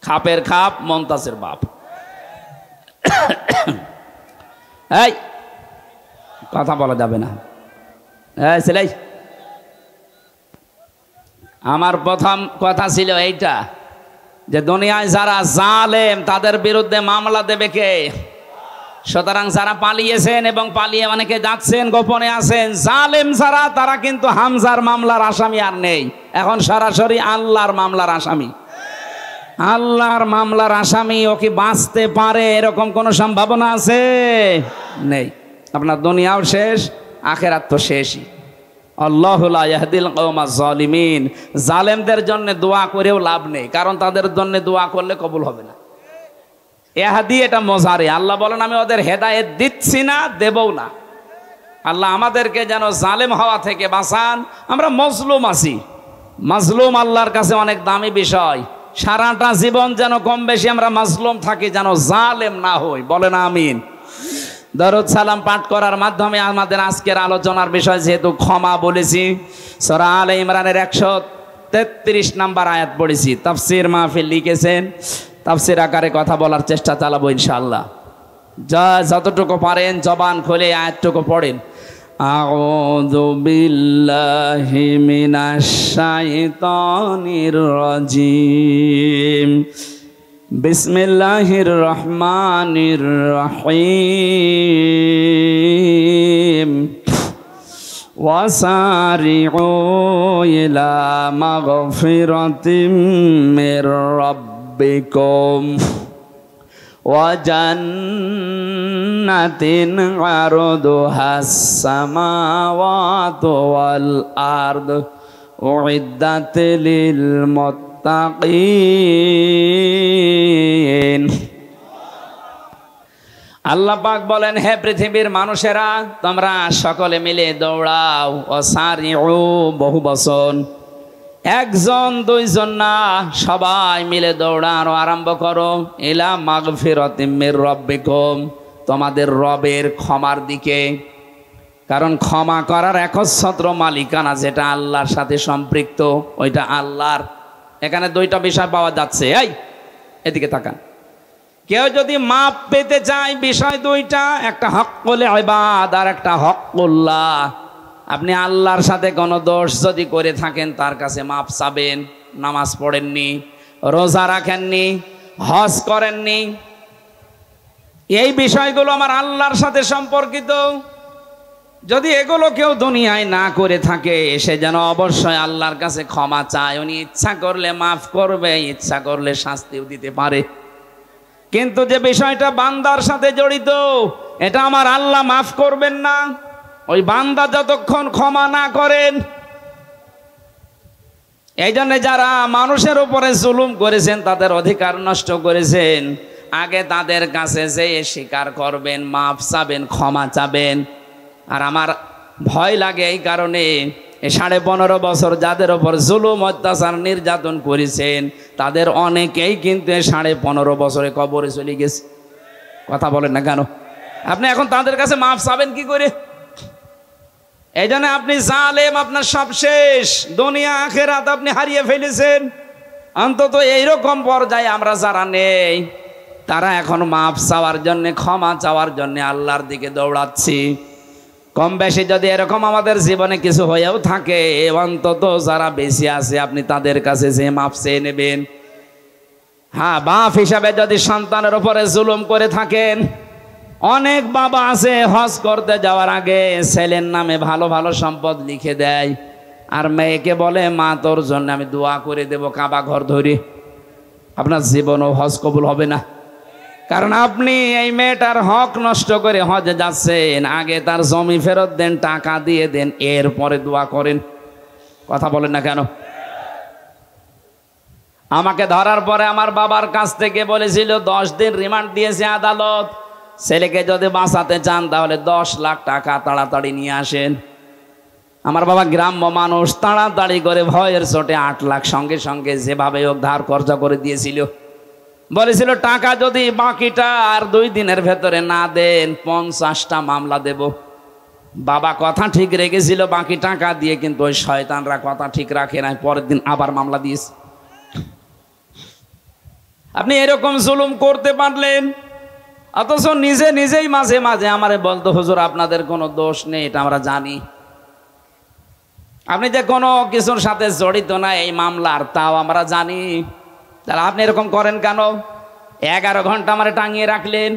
খাপের খাপ, মমতাজের বাপ। এই কথা বলা যাবে না। এই ছেলে, আমার প্রথম কথা ছিল এইটা যে দুনিয়ায় যারা জালেম তাদের বিরুদ্ধে মামলা দেবে কে? সুতরাং যারা পালিয়েছেন এবং পালিয়ে অনেকে যাচ্ছেন, গোপনে আছেন, জালেম যারা, তারা কিন্তু হামজার মামলার আসামি আর নেই, এখন সরাসরি আল্লাহর মামলার আসামি। আল্লাহর মামলার আসামি ও কি বাঁচতে পারে এরকম কোনো সম্ভাবনা আছে? নেই। আপনার দুনিয়াও শেষ, আখেরাত তো শেষই। আল্লাহু লা ইয়াহদিল কওমাজ জালিমিন। জালেমদের জন্য দোয়া করেও লাভ নেই, কারণ তাদের জন্য দোয়া করলে কবুল হবে না। ইয়াহদি এটা মজারে, আল্লাহ বলেন আমি ওদের হেদায়েত দিচ্ছি না, দেবও না। আল্লাহ আমাদেরকে যেন জালেম হওয়া থেকে বাঁচান। আমরা মজলুম আছি, মাজলুম আল্লাহর কাছে অনেক দামি বিষয়। সারাটা জীবন যেন কম বেশি আমরা মাজলুম থাকি, যেন জালেম না হই। বলেন আমিন। দরুদ সালাম পাঠ করার মাধ্যমে আমাদের আজকের আলোচনার বিষয় যেহেতু ক্ষমা বলেছি, সূরা আলে ইমরানের 133 নম্বর আয়াত পড়েছি। তাফসীর মাহফিল লিখেছেন, তাফসীর আকারে কথা বলার চেষ্টা চালাবো ইনশাআল্লাহ। যতটুকু পারেন জবান খুলে আয়াতটুকু পড়েন। আউযু বিল্লাহি মিনাশ শাইতানির রাজিম, বিসমিল্লাহির রহমানির রহিম, ওয়াসারিউ ইলা মাগফিরাতিম মির রাব্বিকুম ওয়া জান্নাতিন আরদুহাস সামাওয়াতু ওয়াল আরদ উইদ্দাত লিল মুত্তাকিন। আল্লাহ পাক বলেন, হে পৃথিবীর মানুষেরা, তোমরা সকলে মিলে দৌড়াও। ওয়াসারিউ বহু বচন, একজন দুইজন না, সবাই মিলে দৌড়ানো আরম্ভ করো। ইলা মাগফিরাতিম মির রাব্বিকুম, তোমাদের রবের ক্ষমার দিকে। কারণ ক্ষমা করার একচ্ছত্র মালিকানা যেটা আল্লাহর সাথে সম্পৃক্ত, ওইটা আল্লাহর। এখানে দুইটা বিষয় পাওয়া যাচ্ছে। এই এদিকে তাকান। কেউ যদি মাপ পেতে চায়, বিষয় দুইটা, একটা হক্কুল ইবাদ আর একটা হক্কুল্লাহ। আপনি আল্লাহর সাথে কোনো দোষ যদি করে থাকেন, তার কাছে মাপ চাবেন। নামাজ পড়েননি, রোজা রাখেননি, হজ করেননি, এই বিষয়গুলো আমার আল্লাহর সাথে সম্পর্কিত। যদি এগুলো কেউ দুনিয়ায় না করে থাকে, সে যেন অবশ্যই আল্লাহর কাছে ক্ষমা চায়। উনি ইচ্ছা করলে মাফ করবে, ইচ্ছা করলে শাস্তিও দিতে পারে। কিন্তু যে বিষয়টা বান্দার সাথে জড়িত, এটা আমার আল্লাহ মাফ করবেন না ওই বান্দা যতক্ষণ ক্ষমা না করেন। এই জন্য যারা মানুষের উপরে জুলুম করেছেন, তাদের অধিকার নষ্ট করেছেন, আগে তাদের কাছে যেয়ে স্বীকার করবেন, মাফ চাবেন, ক্ষমা চাবেন। আর আমার ভয় লাগে এই কারণে, 15.5 বছর যাদের ওপর জুলুম অত্যাচার নির্যাতন করেছেন, তাদের অনেকেই কিন্তু 15.5 বছরে কবরে চলে গেছে। কথা বলেন না কেন? আপনি এখন তাদের কাছে মাফ চাবেন কি করে? এই জন্য আপনি জালেম, আপনার সব শেষ, দুনিয়া আখিরাত আপনি হারিয়ে ফেলেছেন। অন্তত এইরকম পর্যায়ে আমরা যারা নেই, তারা এখন মাফ চাওয়ার জন্যে, ক্ষমা চাওয়ার জন্যে আল্লাহর দিকে দৌড়াচ্ছি। কম বেশি যদি এরকম আমাদের জীবনে কিছু হয়েও থাকে, অন্তত যারা বেশি আছে আপনি তাদের কাছে যে মাফ চেয়ে নেবেন। হ্যাঁ, বাপ হিসাবে যদি সন্তানের উপরে জুলুম করে থাকেন, অনেক বাবা আছে হজ করতে যাওয়ার আগে ছেলের নামে ভালো ভালো সম্পদ লিখে দেয়, আর মেয়েকে বলে, মা তোর জন্য আমি দোয়া করে দেব কাবা ঘর ধরে। আপনার জীবনও হজ কবুল হবে না, কারণ আপনি এই মেয়েটার হক নষ্ট করে হজে যাচ্ছেন। আগে তার জমি ফেরত দেন, টাকা দিয়ে দেন, এরপরে দোয়া করেন। কথা বলেন না কেন? আমাকে ধরার পরে আমার বাবার কাছ থেকে বলেছিল 10 দিন রিমান্ড দিয়েছে আদালত, ছেলেকে যদি বাঁচাতে চান তাহলে 10 লাখ টাকা তাড়াতাড়ি নিয়ে আসেন। আমার বাবা গ্রাম্য মানুষ, তাড়াতাড়ি করে ভয়ের চোটে 8 লাখ সঙ্গে সঙ্গে যেভাবে হোক ধার কর্জা করে দিয়েছিল। বলেছিল টাকা যদি বাকিটা আর 2 দিনের ভেতরে না দেন 50টা মামলা দেব। বাবা কথা ঠিক রেখেছিল বাকি টাকা দিয়ে, কিন্তু ওই শয়তানরা কথা ঠিক রাখে না, পরের দিন আবার মামলা দিয়েছে। আপনি এরকম জুলুম করতে পারলেন, অথচ নিজেই মাঝে মাঝে আমারে বলতো, হুজুর আপনাদের কোনো দোষ নেই, এটা আমরা জানি, আপনি যে কোনো কিছুর সাথে জড়িত না এই মামলার, তাও আমরা জানি। তাহলে আপনি এরকম করেন কেন? 11 ঘন্টা আমারে টাঙিয়ে রাখলেন,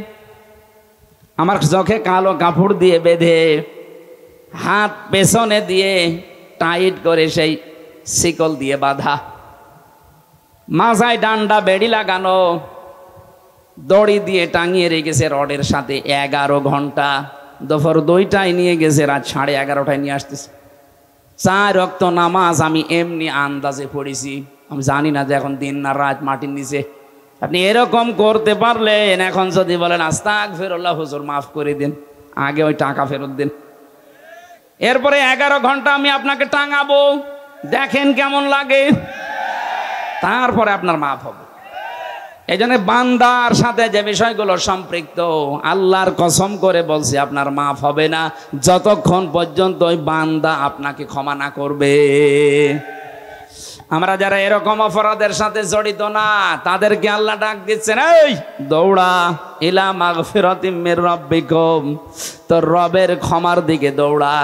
আমার চোখে কালো কাপড় দিয়ে বেঁধে, হাত পেছনে দিয়ে টাইট করে সেই শিকল দিয়ে বাঁধা, মাথায় ডান্ডা বেড়ি লাগানো, দড়ি দিয়ে টাঙিয়ে রেখেছে রডের সাথে 11 ঘন্টা। দুপুর 2টায় নিয়ে গেছে, রাত 11:30টায় নিয়ে আসতেছে। 4 ওয়াক্ত নামাজ আমি এমনি আন্দাজে পড়েছি, আমি জানি না যে এখন দিন না রাত মাটির নিচে। আপনি এরকম করতে পারলেন, এখন যদি বলেন আস্তাগফিরুল্লাহ হুজুর মাফ করে দিন, আগে ওই টাকা ফেরত দিন। এরপরে 11 ঘন্টা আমি আপনাকে টাঙাবো, দেখেন কেমন লাগে, তারপরে আপনার মাফ হবে। এই জন্য বান্দার সাথে যে বিষয়গুলো সম্পৃক্ত, আল্লাহর কসম করে বলছি আপনার মাফ হবে না যতক্ষণ পর্যন্ত ওই বান্দা আপনাকে ক্ষমা না করবে। আমরা যারা এরকম অপরাধের সাথে জড়িত না, তাদেরকে আল্লাহ ডাক দিচ্ছেন, এই দৌড়া ইলা মাগফিরাতিম মির রাব্বিকুম, তোর রবের ক্ষমার দিকে দৌড়া।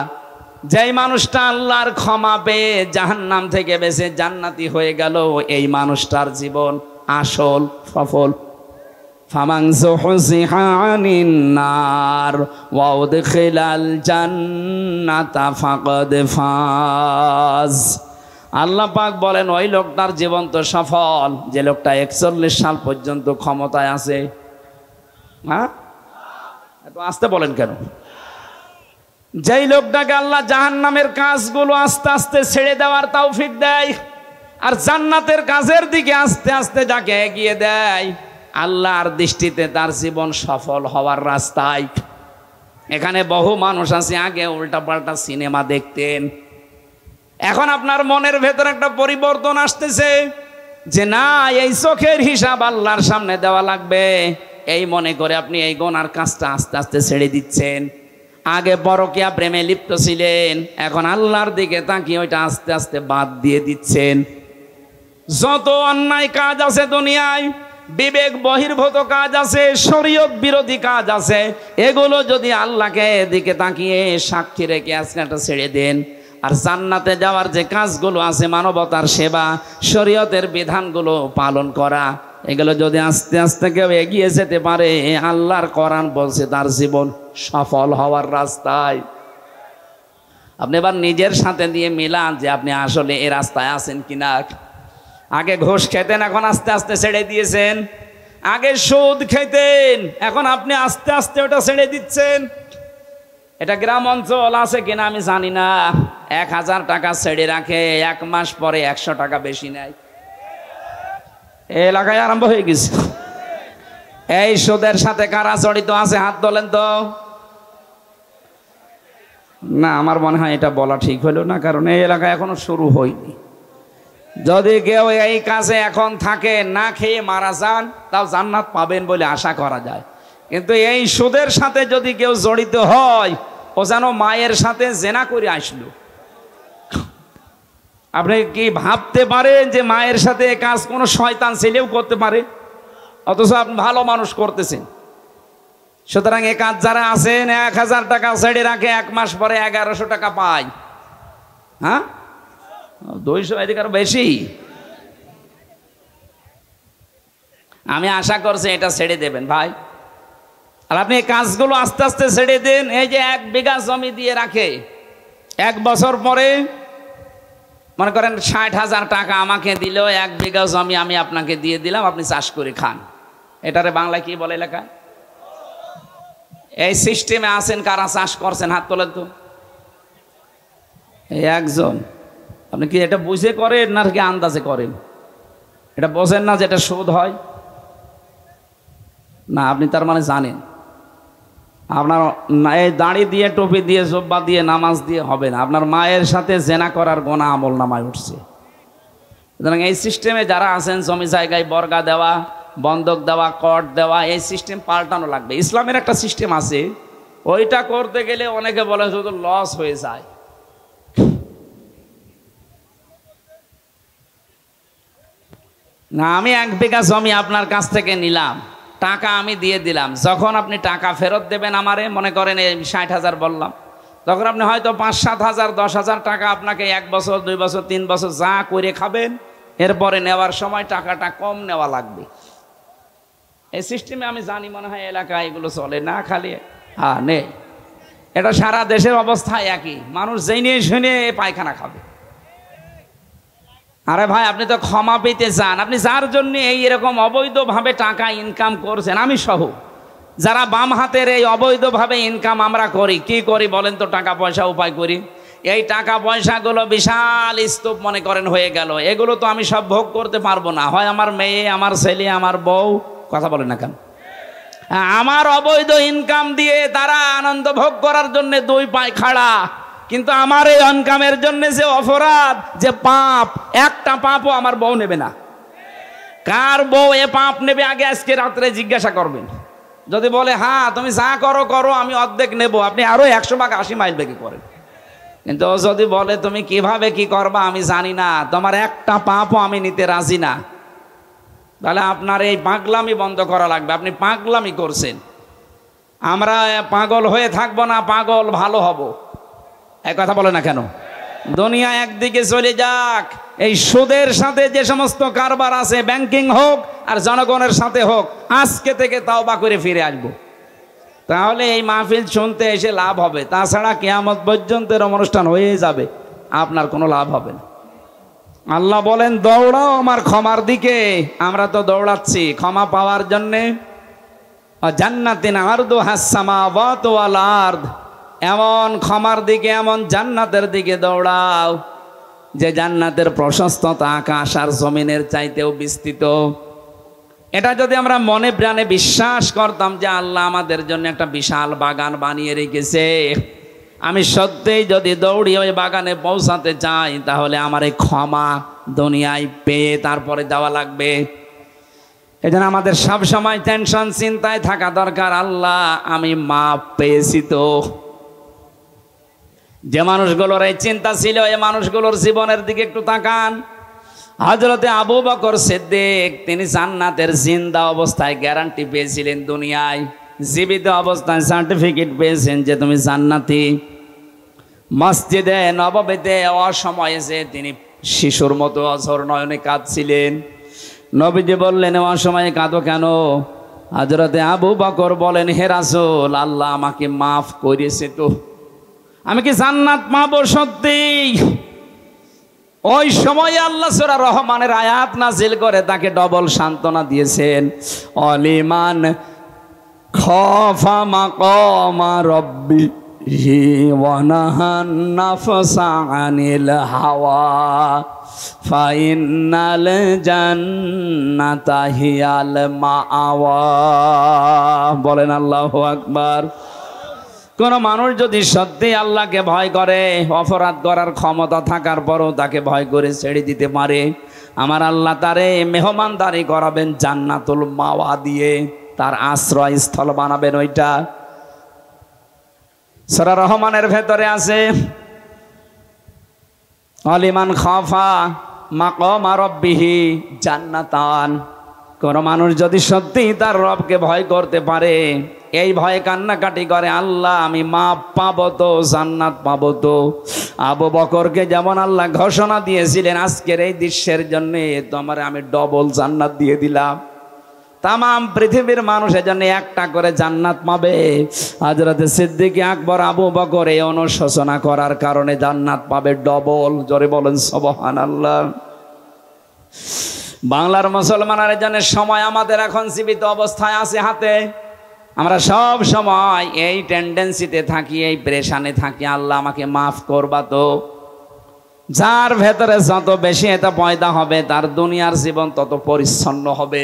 যেই মানুষটা আল্লাহর ক্ষমা পেয়ে জাহান্নাম থেকে বেঁচে জান্নাতি হয়ে গেল, এই মানুষটার জীবন আসল সফল। ফামান যুহজিহা আনিন নার ওয়া উদখিলাল জান্নাতা ফাকাদ ফাজ। আল্লাহ পাক বলেন ওই লোকটার জীবন তো সফল যে লোকটা 41 সাল পর্যন্ত ক্ষমতায় আছে। হ্যাঁ, এত আস্তে বলেন কেন? যেই লোকটাকে আল্লাহ জাহান্নামের কাজগুলো আস্তে আস্তে ছেড়ে দেওয়ার তৌফিক দেয়, আর জান্নাতের কাজের দিকে আস্তে আস্তে যাকে এগিয়ে দেয়, আল্লাহর দৃষ্টিতে তার জীবন সফল হওয়ার রাস্তায়। এখানে বহু মানুষ আছে আগে উল্টাপাল্টা সিনেমা দেখতেন, এখন আপনার মনের ভেতর একটা পরিবর্তন আসতেছে যে না, এই চোখের হিসাব আল্লাহর সামনে দেওয়া লাগবে। এই মনে করে আপনি এই গুনার কাজটা আস্তে আস্তে ছেড়ে দিচ্ছেন। আগে পরকীয়া প্রেমে লিপ্ত ছিলেন, এখন আল্লাহর দিকে তাকিয়ে ওইটা আস্তে আস্তে বাদ দিয়ে দিচ্ছেন। যত অন্যায় কাজ আছে দুনিয়ায়, বিবেক বহির্ভূত কাজ আছে, শরীয়ত বিরোধী কাজ আছে, এগুলো যদি আল্লাহকে দিকে তাকিয়ে সাক্ষী রেখে আজকে একটা ছেড়ে দেন, আর জান্নাতে যাওয়ার যে কাজগুলো আছে, মানবতার সেবা, শরীয়তের বিধানগুলো পালন করা, এগুলো যদি আস্তে আস্তে কেউ এগিয়ে যেতে পারে, আল্লাহর কোরআন বলছে তার জীবন সফল হওয়ার রাস্তায়। আপনি এবার নিজের সাথে দিয়ে মিলান যে আপনি আসলে এই রাস্তায় আছেন কিনা। আগে ঘুষ খেতেন, এখন আস্তে আস্তে ছেড়ে দিয়েছেন। আগে সুদ খেতেন, এখন আপনি আস্তে আস্তে ওটা ছেড়ে দিচ্ছেন। এটা গ্রাম অঞ্চল আছে কিনা আমি জানি না, 1000 টাকা ছেড়ে রাখে, 1 মাস পরে 100 টাকা বেশি নেয়। এই এলাকায় আরম্ভ হয়ে গেছে। এই সুদের সাথে কারা জড়িত আছে হাত তোলেন তো। না, আমার মনে হয় এটা বলা ঠিক হলো না, কারণ এই এলাকায় এখনো শুরু হয়নি। যদি কেউ এই কাজে এখন থাকে, না খেয়ে মারা যান, তাও জান্নাত পাবেন বলে আশা করা যায়। কিন্তু এই সুদের সাথে যদি কেউ জড়িত হয়, ও যেন মায়ের সাথে জেনা করে আসলো। আপনি কি ভাবতে পারেন যে মায়ের সাথে কাজ কোনো শয়তান ছেলেও করতে পারে? অথচ আপনি ভালো মানুষ করতেছেন। সুতরাং এ কাজ যারা আছেন, 1000 টাকা ছেড়ে রাখে, 1 মাস পরে 1100 টাকা পায়। হ্যাঁ, 200 এদিকে আরো বেশি। আমি আশা করছি এটা ছেড়ে দেবেন ভাই। আর আপনি এই কাজগুলো আস্তে আস্তে ছেড়ে দেন। এই যে 1 বিঘা জমি দিয়ে রাখে, 1 বছর পরে মনে করেন 60,000 টাকা আমাকে দিল, 1 বিঘা জমি আমি আপনাকে দিয়ে দিলাম, আপনি চাষ করে খান। এটারে বাংলায় কি বলে এলাকায়? এই সিস্টেমে আছেন কারা চাষ করছেন হাত তোলেন তো। এই একজন। আপনি কি এটা বুঝে করেন না কি আন্দাজে করেন? এটা বোঝেন না যেটা সুদ হয় না? আপনি তার মানে জানেন আপনার এই দাড়ি দিয়ে, টুপি দিয়ে, জব্বা দিয়ে, নামাজ দিয়ে হবে না। আপনার মায়ের সাথে জেনা করার গোনা আমল নামায় উঠছে। সুতরাং এই সিস্টেমে যারা আছেন, জমি জায়গায় বর্গা দেওয়া, বন্ধক দেওয়া, কর দেওয়া, এই সিস্টেম পাল্টানো লাগবে। ইসলামের একটা সিস্টেম আছে, ওইটা করতে গেলে অনেকে বলে শুধু লস হয়ে যায়। না, আমি 1 বিঘা জমি আপনার কাছ থেকে নিলাম, টাকা আমি দিয়ে দিলাম। যখন আপনি টাকা ফেরত দেবেন আমারে, মনে করেন এই 60,000 বললাম, তখন আপনি হয়তো 5-7 হাজার 10,000 টাকা আপনাকে 1 বছর 2 বছর 3 বছর যা করে খাবেন, এরপরে নেওয়ার সময় টাকাটা কম নেওয়া লাগবে। এই সিস্টেমে আমি জানি মনে হয় এলাকায় এগুলো চলে না, খালি হ্যাঁ নেই। এটা সারা দেশের অবস্থা একই, মানুষ জেনে শুনে পায়খানা খাবে। আরে ভাই, আপনি তো ক্ষমা পেতে চান। আপনি যার জন্য এই এরকম অবৈধভাবে টাকা ইনকাম করছেন, আমি সহ যারা বাম হাতের এই অবৈধভাবে ইনকাম আমরা করি, কি করি বলেন তো? টাকা পয়সা উপায় করি। এই টাকা পয়সাগুলো বিশাল স্তূপ মনে করেন হয়ে গেল, এগুলো তো আমি সব ভোগ করতে পারবো না। হয় আমার মেয়ে, আমার ছেলে, আমার বউ, কথা বলেন না কেন? আমার অবৈধ ইনকাম দিয়ে তারা আনন্দ ভোগ করার জন্য 2 পায়ে খাড়া। কিন্তু আমার এই ইনকামের জন্য যে অপরাধ, যে পাপ, একটা পাপও আমার বউ নেবে না। কার বউ এ পাপ নেবে আগে আজকে রাত্রে জিজ্ঞাসা করবেন। যদি বলে হ্যাঁ তুমি যা করো করো আমি অর্ধেক নেব, আপনি আরো 100 ভাগ 80 মাইল বেগে করেন। কিন্তু ও যদি বলে তুমি কিভাবে কি করবা আমি জানি না, তোমার একটা পাপও আমি নিতে রাজি না, তাহলে আপনার এই পাগলামি বন্ধ করা লাগবে। আপনি পাগলামি করছেন। আমরা পাগল হয়ে থাকবো না, পাগল ভালো হব, এই কথা বলে না কেন? দুনিয়া একদিকে চলে যাক, এই সুদের সাথে যে সমস্ত কারবার আছে, ব্যাংকিং হোক আর জনগণের সাথে হোক, আজকে থেকে তাওবা করে ফিরে আসবো, তাহলে এই মাহফিল শুনতে এসে লাভ হবে। তাছাড়া কিয়ামত পর্যন্তের অনুষ্ঠান হয়ে যাবে, আপনার কোনো লাভ হবে না। আল্লাহ বলেন দৌড়াও আমার ক্ষমার দিকে। আমরা তো দৌড়াচ্ছি ক্ষমা পাওয়ার জন্যে। জান্নাতিন আরদুহাস সামাওয়াতু ওয়াল আরদ, এমন ক্ষমার দিকে, এমন জান্নাতের দিকে দৌড়াও যে জান্নাতের প্রশস্ততা আকাশ আর জমিনের চাইতেও বিস্তৃত। এটা যদি আমরা মনে প্রাণে বিশ্বাস করতাম যে আল্লাহ আমাদের জন্য একটা বিশাল বাগান বানিয়ে রেখেছে, আমি সত্যিই যদি দৌড়ি ওই বাগানে পৌঁছাতে চাই, তাহলে আমার এই ক্ষমা দুনিয়ায় পেয়ে তারপরে যাওয়া লাগবে। এই জন্য আমাদের সবসময় টেনশন চিন্তায় থাকা দরকার, আল্লাহ আমি মাপ পেয়েছি তো। যে মানুষগুলোর এই চিন্তা ছিল, এই মানুষগুলোর জীবনের দিকে একটু তাকান। হযরতে আবু বকর সিদ্দিক, তিনি জান্নাতের জিন্দা অবস্থায় গ্যারান্টি পেয়েছিলেন, দুনিয়ায় জীবিত অবস্থায় সার্টিফিকেট পেয়েছেন যে তুমি জান্নাতি। মসজিদে নববীতে অসময়ে যে তিনি শিশুর মতো অঝর নয়নে কাঁদছিলেন, নবীজি বললেন অসময়ে কাঁদো কেন? হযরতে আবু বকর বলেন, হে রাসূল, আল্লাহ আমাকে মাফ করেছে তো, আমি কি জান্নাত পাবো সত্যি? ওই সময় আল্লাহ সূরা রহমানের আয়াত নাজিল করে তাকে ডবল সান্ত্বনা দিয়েছেন। অলিমান খাফা মাকামা রাব্বিহি ওয়া নাহান নাফসা আনিল হাওয়া ফাইনাল জান্নাতা হিয়াল মাআওয়া। বলেন আল্লাহু আকবার। কোন মানুষ যদি সত্যি আল্লাহকে ভয় করে, অপরাধ করার ক্ষমতা থাকার পরও তাকে ভয় করে ছেড়ে দিতে পারে, আমার আল্লাহ তারে মেহমানদারি করাবেন জান্নাতুল মাওয়া দিয়ে, তার আশ্রয় স্থল বানাবেন। ওইটা সূরা রহমানের ভেতরে আছে, আলিমান খাফা মাকামা রাব্বিহি জান্নাতান। কোন মানুষ যদি সত্যি তার রবকে ভয় করতে পারে, এই ভয়ে কান্নাকাটি করে, আল্লাহ আমি মাপ পাবো তো, জান্নাত পাবো তো। আবু বকরকে যেমন আল্লাহ ঘোষণা দিয়েছিলেন আজকের এই দৃশ্যের জন্য, তোমার আমি ডবল জান্নাত দিয়ে দিলাম। তামাম পৃথিবীর মানুষের জন্য একটা করে জান্নাত পাবে। হযরতে সিদ্দিক আকবর আবু বকর এই অনুশোচনা করার কারণে জান্নাত পাবে ডবল। জোরে বলেন সুবহানাল্লাহ। বাংলার মুসলমানের জন্য সময় আমাদের এখন জীবিত অবস্থায় আছে হাতে। আমরা সব সময় এই টেন্ডেন্সিতে থাকি, এই প্রেশানে থাকি, আল্লাহ আমাকে মাফ করবা তো। যার ভেতরে যত বেশি এটা পয়দা হবে, তার দুনিয়ার জীবন তত পরিচ্ছন্ন হবে,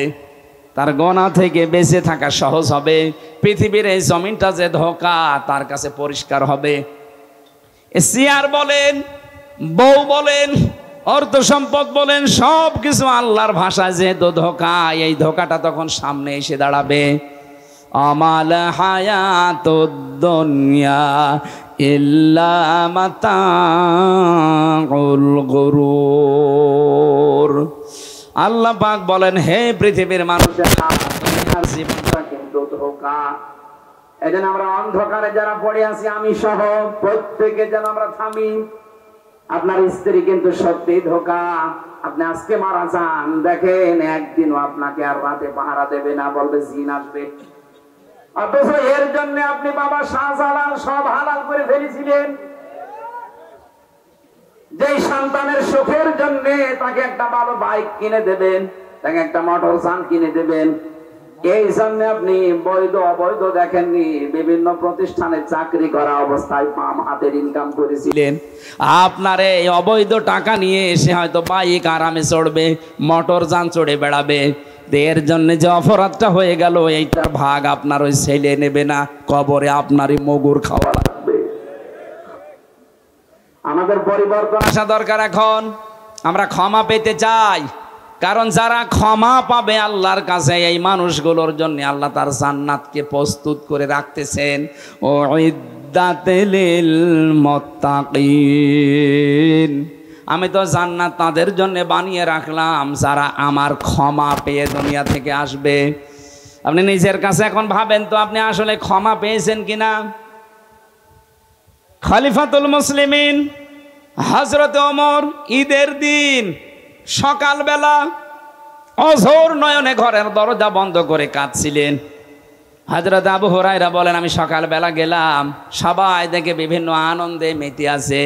তার গোনা থেকে বেঁচে থাকা সহজ হবে। পৃথিবীর এই জমিনটা যে ধোঁকা, তার কাছে পরিষ্কার হবে। চেয়ার বলেন, বউ বলেন, অর্থ সম্পদ বলেন, সব কিছু আল্লাহর ভাষায় যেহেতু ধোঁকা, এই ধোঁকাটা তখন সামনে এসে দাঁড়াবে। আমাল হায়াতুদ দুনিয়া ইল্লা মাতাউল গুরুর। আল্লাহ পাক বলেন, হে পৃথিবীর মানুষেরা, দুনিয়ার জীবনটা কিন্তু ধোঁকা। এজন্য আমরা অন্ধকারে যারা পড়ে আছি, আমি সহ প্রত্যেকে যেন আমরা থামি। আপনার স্ত্রী কিন্তু সত্যি ধোঁকা। আপনি আজকে মারা যান, দেখেন একদিনও আপনাকে আর রাতে পাহারা দেবে না, বলবে জিন আসবে। অথচ এর জন্য আপনি বাবা শাহজালাল সব হালাল করে ফেলেছিলেন। যেই সন্তানের সুখের জন্য তাকে একটা ভালো বাইক কিনে দেবেন, তাকে একটা মোটর যান কিনে দেবেন, এই জন্য আপনি বৈধ অবৈধ দেখেননি, বিভিন্ন প্রতিষ্ঠানে চাকরি করা অবস্থায় বাম হাতের ইনকাম করেছিলেন। আপনার এই অবৈধ টাকা নিয়ে এসে হয়তো বাইক আরামে চড়বে, মোটর যান চড়ে বেড়াবে। এর জন্য যে অপরাধটা হয়ে গেল, এইটার ভাগ আপনার ওই ছেলে নেবে না, কবরে আপনারই মগুর খাওয়া লাগবে। আমাদের পরিবর্তন আসা দরকার। এখন আমরা ক্ষমা পেতে চাই, কারণ যারা ক্ষমা পাবে আল্লাহর কাছে এই মানুষগুলোর জন্য আল্লাহ তার জান্নাতকে প্রস্তুত করে রাখতেছেন। ও ইদ্দাতিল মুত্তাকিন, আমি তো জান্নাত তাদের জন্য বানিয়ে রাখলাম যারা আমার ক্ষমা পেয়ে দুনিয়া থেকে আসবে। আপনি নিজের কাছে এখন ভাবেন তো, আপনি আসলে ক্ষমা পেয়েছেন কিনা? খলিফাতুল মুসলিমিন হযরত ওমর ঈদের দিন সকালবেলা অঝোর নয়নে ঘরের দরজা বন্ধ করে কাঁদছিলেন। হযরত আবু হুরায়রা বলেন, আমি সকালবেলা গেলাম, সবাই দেখে বিভিন্ন আনন্দে মেতে আছে,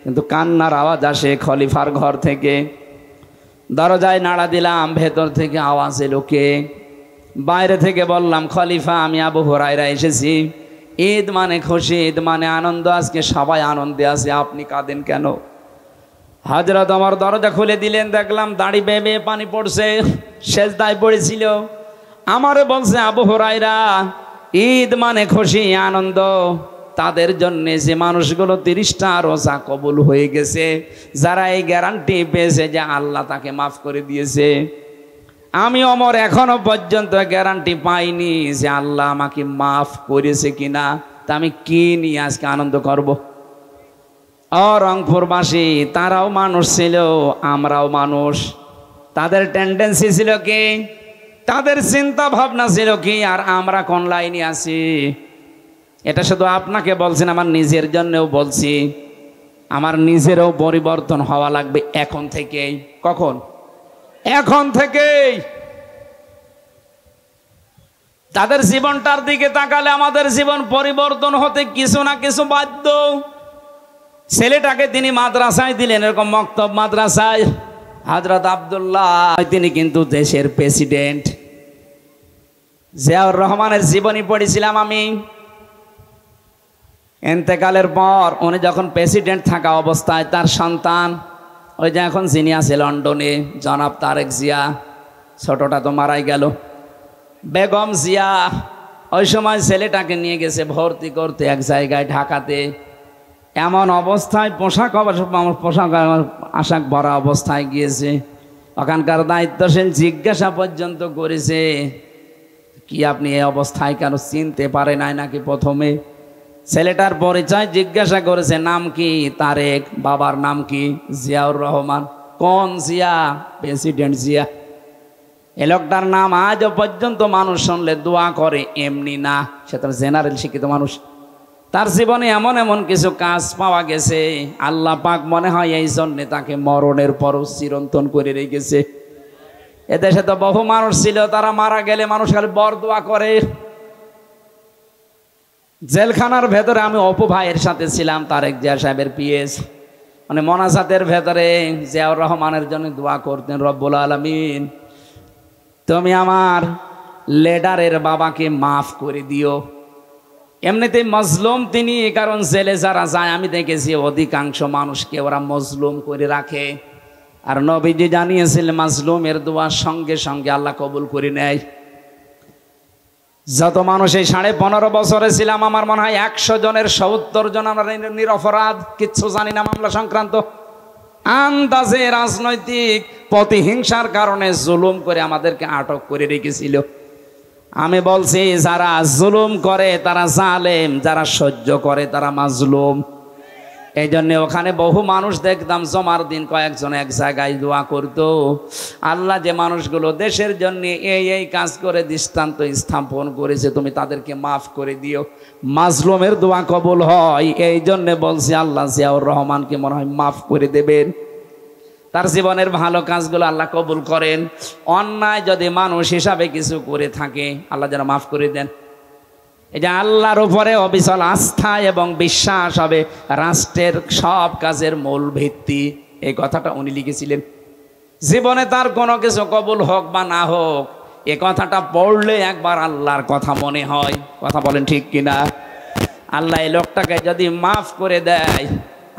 কিন্তু কান্নার আওয়াজ আসে খলিফার ঘর থেকে। দরজায় নাড়া দিলাম, ভেতর থেকে আওয়াজ এলো কে? বাইরে থেকে বললাম, খলিফা আমি আবু হুরায়রা এসেছি। ঈদ মানে খুশি, ঈদ মানে আনন্দ, আজকে সবাই আনন্দে আছে, আপনি কাঁদেন কেন? হযরত ওমর দরজা খুলে দিলেন, দেখলাম দাড়ি বেয়ে বেয়ে পানি পড়ছে, সেজদায় পড়েছিল। আমারও বলছে, আবু হুরায়রা ঈদ মানে খুশি আনন্দ, তাদের জন্য যে মানুষগুলো 30টা রোজা কবুল হয়ে গেছে, যারা এই গ্যারান্টি পেয়েছে যে আল্লাহ তাকে মাফ করে দিয়েছে। আমি ওমর এখনো পর্যন্ত গ্যারান্টি পাইনি যে আল্লাহ আমাকে মাফ করেছে কিনা, তা আমি কি নিয়ে আজকে আনন্দ করব? ও রংপুরবাসী, তারাও মানুষ ছিল, আমরাও মানুষ। তাদের টেন্ডেন্সি ছিল কি, তাদের চিন্তা ভাবনা ছিল কি, আর আমরা কোন লাইনে আছি? এটা শুধু আপনাকে বলছেন, আমার নিজের জন্যও বলছি। আমার নিজেরও পরিবর্তন হওয়া লাগবে এখন থেকেই। কখন? এখন থেকেই। তাদের জীবনটার দিকে তাকালে আমাদের জীবন পরিবর্তন হতে কিছু না কিছু বাধ্য। ছেলেটাকে তিনি মাদ্রাসায় দিলেন, এরকম মক্তব মাদ্রাসায়। হযরত আব্দুল্লাহ তিনি কিন্তু দেশের প্রেসিডেন্ট। জিয়াউর রহমানের জীবনী পড়েছিলাম আমি। ইন্তেকালের পর উনি যখন প্রেসিডেন্ট থাকা অবস্থায় তার সন্তান, ওই যে এখন যিনি আছে লন্ডনে, জনাব তারেক জিয়া, ছোটটা তো মারাই গেল, বেগম জিয়া, ওই সময় ছেলেটাকে নিয়ে গেছে ভর্তি করতে এক জায়গায় ঢাকাতে। এমন অবস্থায় পোশাক আশাক ভরা অবস্থায় গিয়েছে। ওখানকার দায়িত্বশীল জিজ্ঞাসা পর্যন্ত করেছে, কি আপনি এই অবস্থায় কেন? চিনতে পারে নাই নাকি প্রথমে? ছেলেটার পরিচয় জিজ্ঞাসা করেছে, নাম কি? তারেক। বাবার নাম কি? জিয়াউর রহমান। কোন জিয়া? প্রেসিডেন্ট জিয়া। এ লোকটার নাম আজও পর্যন্ত মানুষ শুনলে দোয়া করে, এমনি না, সে তো জেনারেল শিক্ষিত মানুষ। তার জীবনে এমন এমন কিছু কাজ পাওয়া গেছে, আল্লাহ পাক মনে হয় এই জন্যে তাকে মরণের পরও চিরন্তন করে রেখেছে। এদেশে তো বহু মানুষ ছিল, তারা মারা গেলে মানুষ খালি বরদোয়া করে। জেলখানার ভেতরে আমি অপু ভাইয়ের সাথে ছিলাম, তারেক জিয়া সাহেবের পিএস, মানে মোনাজাতের ভেতরে জিয়াউর রহমানের জন্য দোয়া করতেন, রব্বুল আলামিন তুমি আমার লিডারের বাবাকে মাফ করে দিও। এমনিতে মজলুম তিনি, কারণ জেলে যারা যায় আমি দেখেছি অধিকাংশ মানুষকে ওরা মজলুম করে রাখে। আর নবীজি জানিয়েছিলেন মাজলুমের দোয়া সঙ্গে সঙ্গে আল্লাহ কবুল করে নেয়। যত মানুষ এই 15.5 বছরে ছিলাম, আমার মনে হয় 100 জনের 70 জন আমরা নিরপরাধ, কিচ্ছু জানি না মামলা সংক্রান্ত। আন্দাজে রাজনৈতিক প্রতিহিংসার কারণে জুলুম করে আমাদেরকে আটক করে রেখেছিল। আমি বলছি, যারা জুলুম করে তারা জালেম, যারা সহ্য করে তারা মাজলুম। এই জন্য ওখানে বহু মানুষ দেখতাম জমার দিন কয়েকজন এক জায়গায় দোয়া করতো, আল্লাহ যে মানুষগুলো দেশের জন্য এই কাজ করে দৃষ্টান্ত স্থাপন করেছে, তুমি তাদেরকে মাফ করে দিও। মাজলুমের দোয়া কবুল হয়, এই জন্য বলছি আল্লাহ জিয়াউর রহমানকে মনে হয় মাফ করে দেবেন। তার জীবনের ভালো কাজগুলো আল্লাহ কবুল করেন। অন্যায় যদি মানুষ হিসাবে কিছু করে থাকে, আল্লাহ যেন মাফ করে দেন। এই যে আল্লাহর উপরে অবিচল আস্থা এবং বিশ্বাস হবে রাষ্ট্রের সব কাজের মূল ভিত্তি, এই কথাটা উনি লিখেছিলেন। জীবনে তার কোনো কিছু কবুল হোক বা না হোক, এ কথাটা পড়লে একবার আল্লাহর কথা মনে হয়। কথা বলেন ঠিক কিনা? আল্লাহ এই লোকটাকে যদি মাফ করে দেয়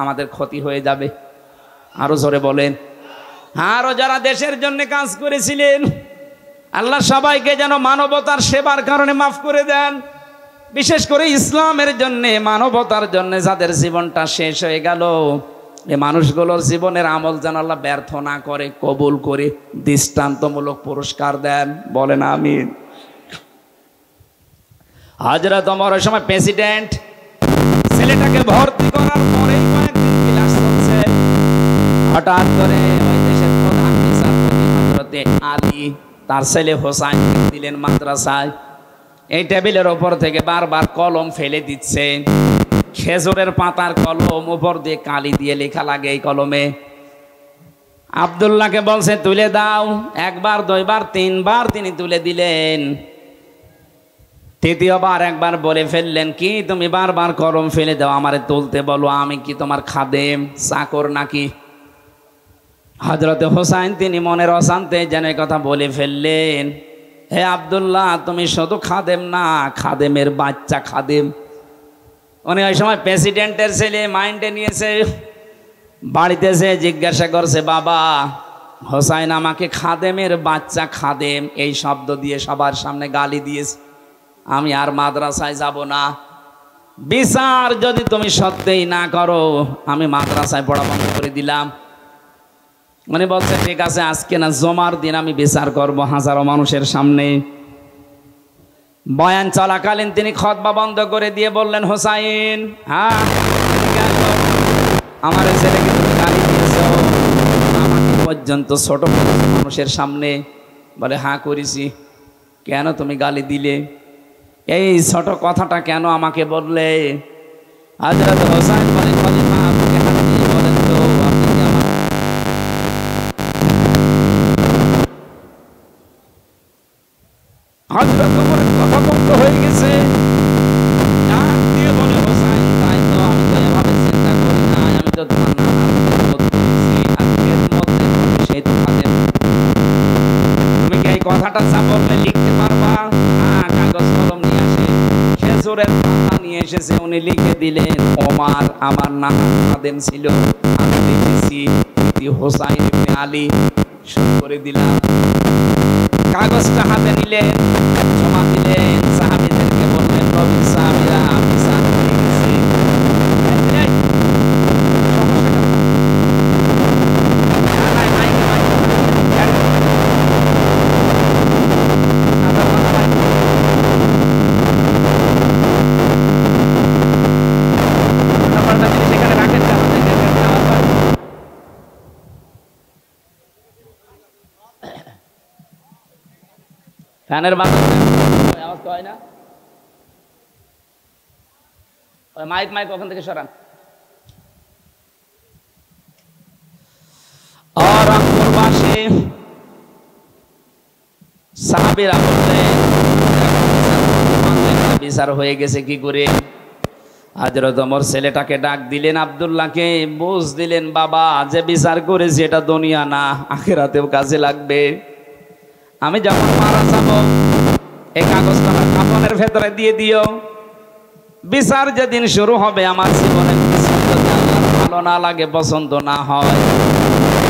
আমাদের ক্ষতি হয়ে যাবে। আরো জোরে বলেন। আরো যারা দেশের জন্য কাজ করেছিলেন, আল্লাহ সবাইকে যেন মানবতার সেবার কারণে মাফ করে দেন। বিশেষ করে ইসলামের জন্য, মানবতার জন্য যাদের জীবনটা শেষ হয়ে গেল, এই মানুষগুলোর জীবনের আমল যেন আল্লাহ ব্যর্থ না করে, কবুল করে দৃষ্টান্তমূলক পুরস্কার দেন, বলেন আমিন। হযরত ওমর সময় প্রেসিডেন্ট, ছেলেটাকে ভর্তি করার পরেই কয়েকদিন ক্লাস চলছে, হঠাৎ করে ওই দেশের প্রধান বিচারপতি হযরতে আলী তার ছেলে হোসাইন দিলেন মাদ্রাসায়। এই টেবিলের ওপর থেকে বারবার কলম ফেলে দিচ্ছে, খেজুরের পাতার কলম, উপর দিয়ে কালি দিয়ে লেখা লাগে এই কলমে। আব্দুল্লাহকে বলছে তুলে দাও, একবার দুইবার তিনবার তিনি তুলে দিলেন, তৃতীয়বার একবার বলে ফেললেন কি তুমি বারবার কলম ফেলে দাও, আমারে তুলতে বলো, আমি কি তোমার খাদেম চাকর নাকি? হযরতে হোসাইন তিনি মনের অশান্তে যেন কথা বলে ফেললেন, হে আব্দুল্লাহ তুমি শুধু খাদেম না, খাদেমের বাচ্চা খাদেম। উনি ওই সময় প্রেসিডেন্টের ছেলে, মাইন্ডে নিয়েছে। বাড়িতে এসে জিজ্ঞাসা করছে, বাবা হোসাইন আমাকে খাদেমের বাচ্চা খাদেম এই শব্দ দিয়ে সবার সামনে গালি দিয়েছে, আমি আর মাদ্রাসায় যাব না, বিচার যদি তুমি সত্যিই না করো আমি মাদ্রাসায় পড়া বন্ধ করে দিলাম। উনি বলছে ঠিক আছে, আজকে না জমার দিন আমি বিচার করব হাজারো মানুষের সামনে। বয়ান চলাকালীন তিনি খুতবা বন্ধ করে দিয়ে বললেন, হোসাইন হ্যাঁ আমার ছেলেকে তুমি গালি দিয়েছো, আমাকে পর্যন্ত ছোট মানুষের সামনে? বলে হ্যাঁ করেছি। কেন তুমি গালি দিলে? এই ছোট কথাটা কেন আমাকে বললে? হযরত হোসাইন বলেন, খলিফা আপনি হাত দিয়ে বলেন তো, আপনি কি আমার হযরত ওমরের কথা বন্ধ হয়ে গেছে। ডাক দিয়ে বলে, হোসাইন তাই তো, আমি তো এভাবে চিন্তা করি না, আমি তো তোমার নানার খেদমত করছি, আর খেদমতে সেই তো খাদেম। তুমি কি এই কথাটা যা বললে লিখতে পারবা? হ্যাঁ, কাগজ কলম নিয়ে আসে। খেজুরের পাতা নিয়ে এসেছে, উনি লিখে দিলেন, ওমর আমার নানা খাদেম ছিল, আমি লিখেছি হোসাইন ইবনে আলী, শুরু করে দিলাম। কাগজটা হাতে নিলেন, জমা দিলেন, সাহাবীদেরকে বললেন, নবীর সাহাবীরা আমি সাথে হয়ে গেছি। ফ্যানের বাতাস আওয়াজ তো হয় না, ওই মাইক মাইক ওখান থেকে সরান। আর রংপুরবাসী সাহাবীরা বললেন, বিচার হয়ে গেছে কি করে? হযরত ওমর ছেলেটাকে ডাক দিলেন, আব্দুল্লাহকে বুঝ দিলেন, বাবা যে বিচার করেছি এটা দুনিয়া না, আখিরাতেও কাজে লাগবে। আমি যখন মারা যাব এই কাগজটা আমার কাফনের ভেতরে দিয়ে দিও, বিচার যেদিন শুরু হবে আমার জীবনে কিছু যদি আল্লাহর ভালো না লাগে, পছন্দ না হয়,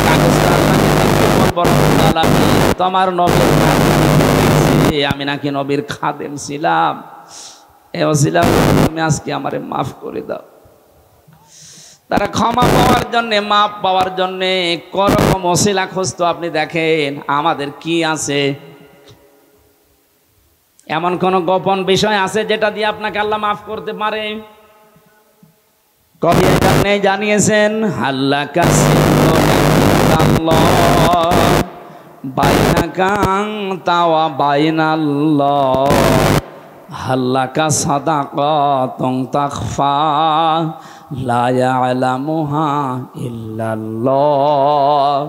কাগজটা আল্লাহকে দেখতে বলবো, রব্বুল আলামিন তোমার নবীর আমি নাকি নবীর খাদেম ছিলাম, ছিলাম, তুমি আজকে আমারে মাফ করে দাও। তারা ক্ষমা পাওয়ার জন্যে, মাপ পাওয়ার জন্যে করকম ওসিলা খুঁজতো। আপনি দেখেন আমাদের কি আছে, এমন কোন গোপন বিষয় আছে যেটা দিয়ে আপনাকে আল্লাহ মাফ করতে পারে? কবি এখানে জানিয়েছেন, হাল্লাকা বাইনাকাং তাওয়া বাইনাল্লাহ, হাল্লাকা সাদাকাতুন তাখফা লা ইয়ালামুহা ইল্লাল্লাহ।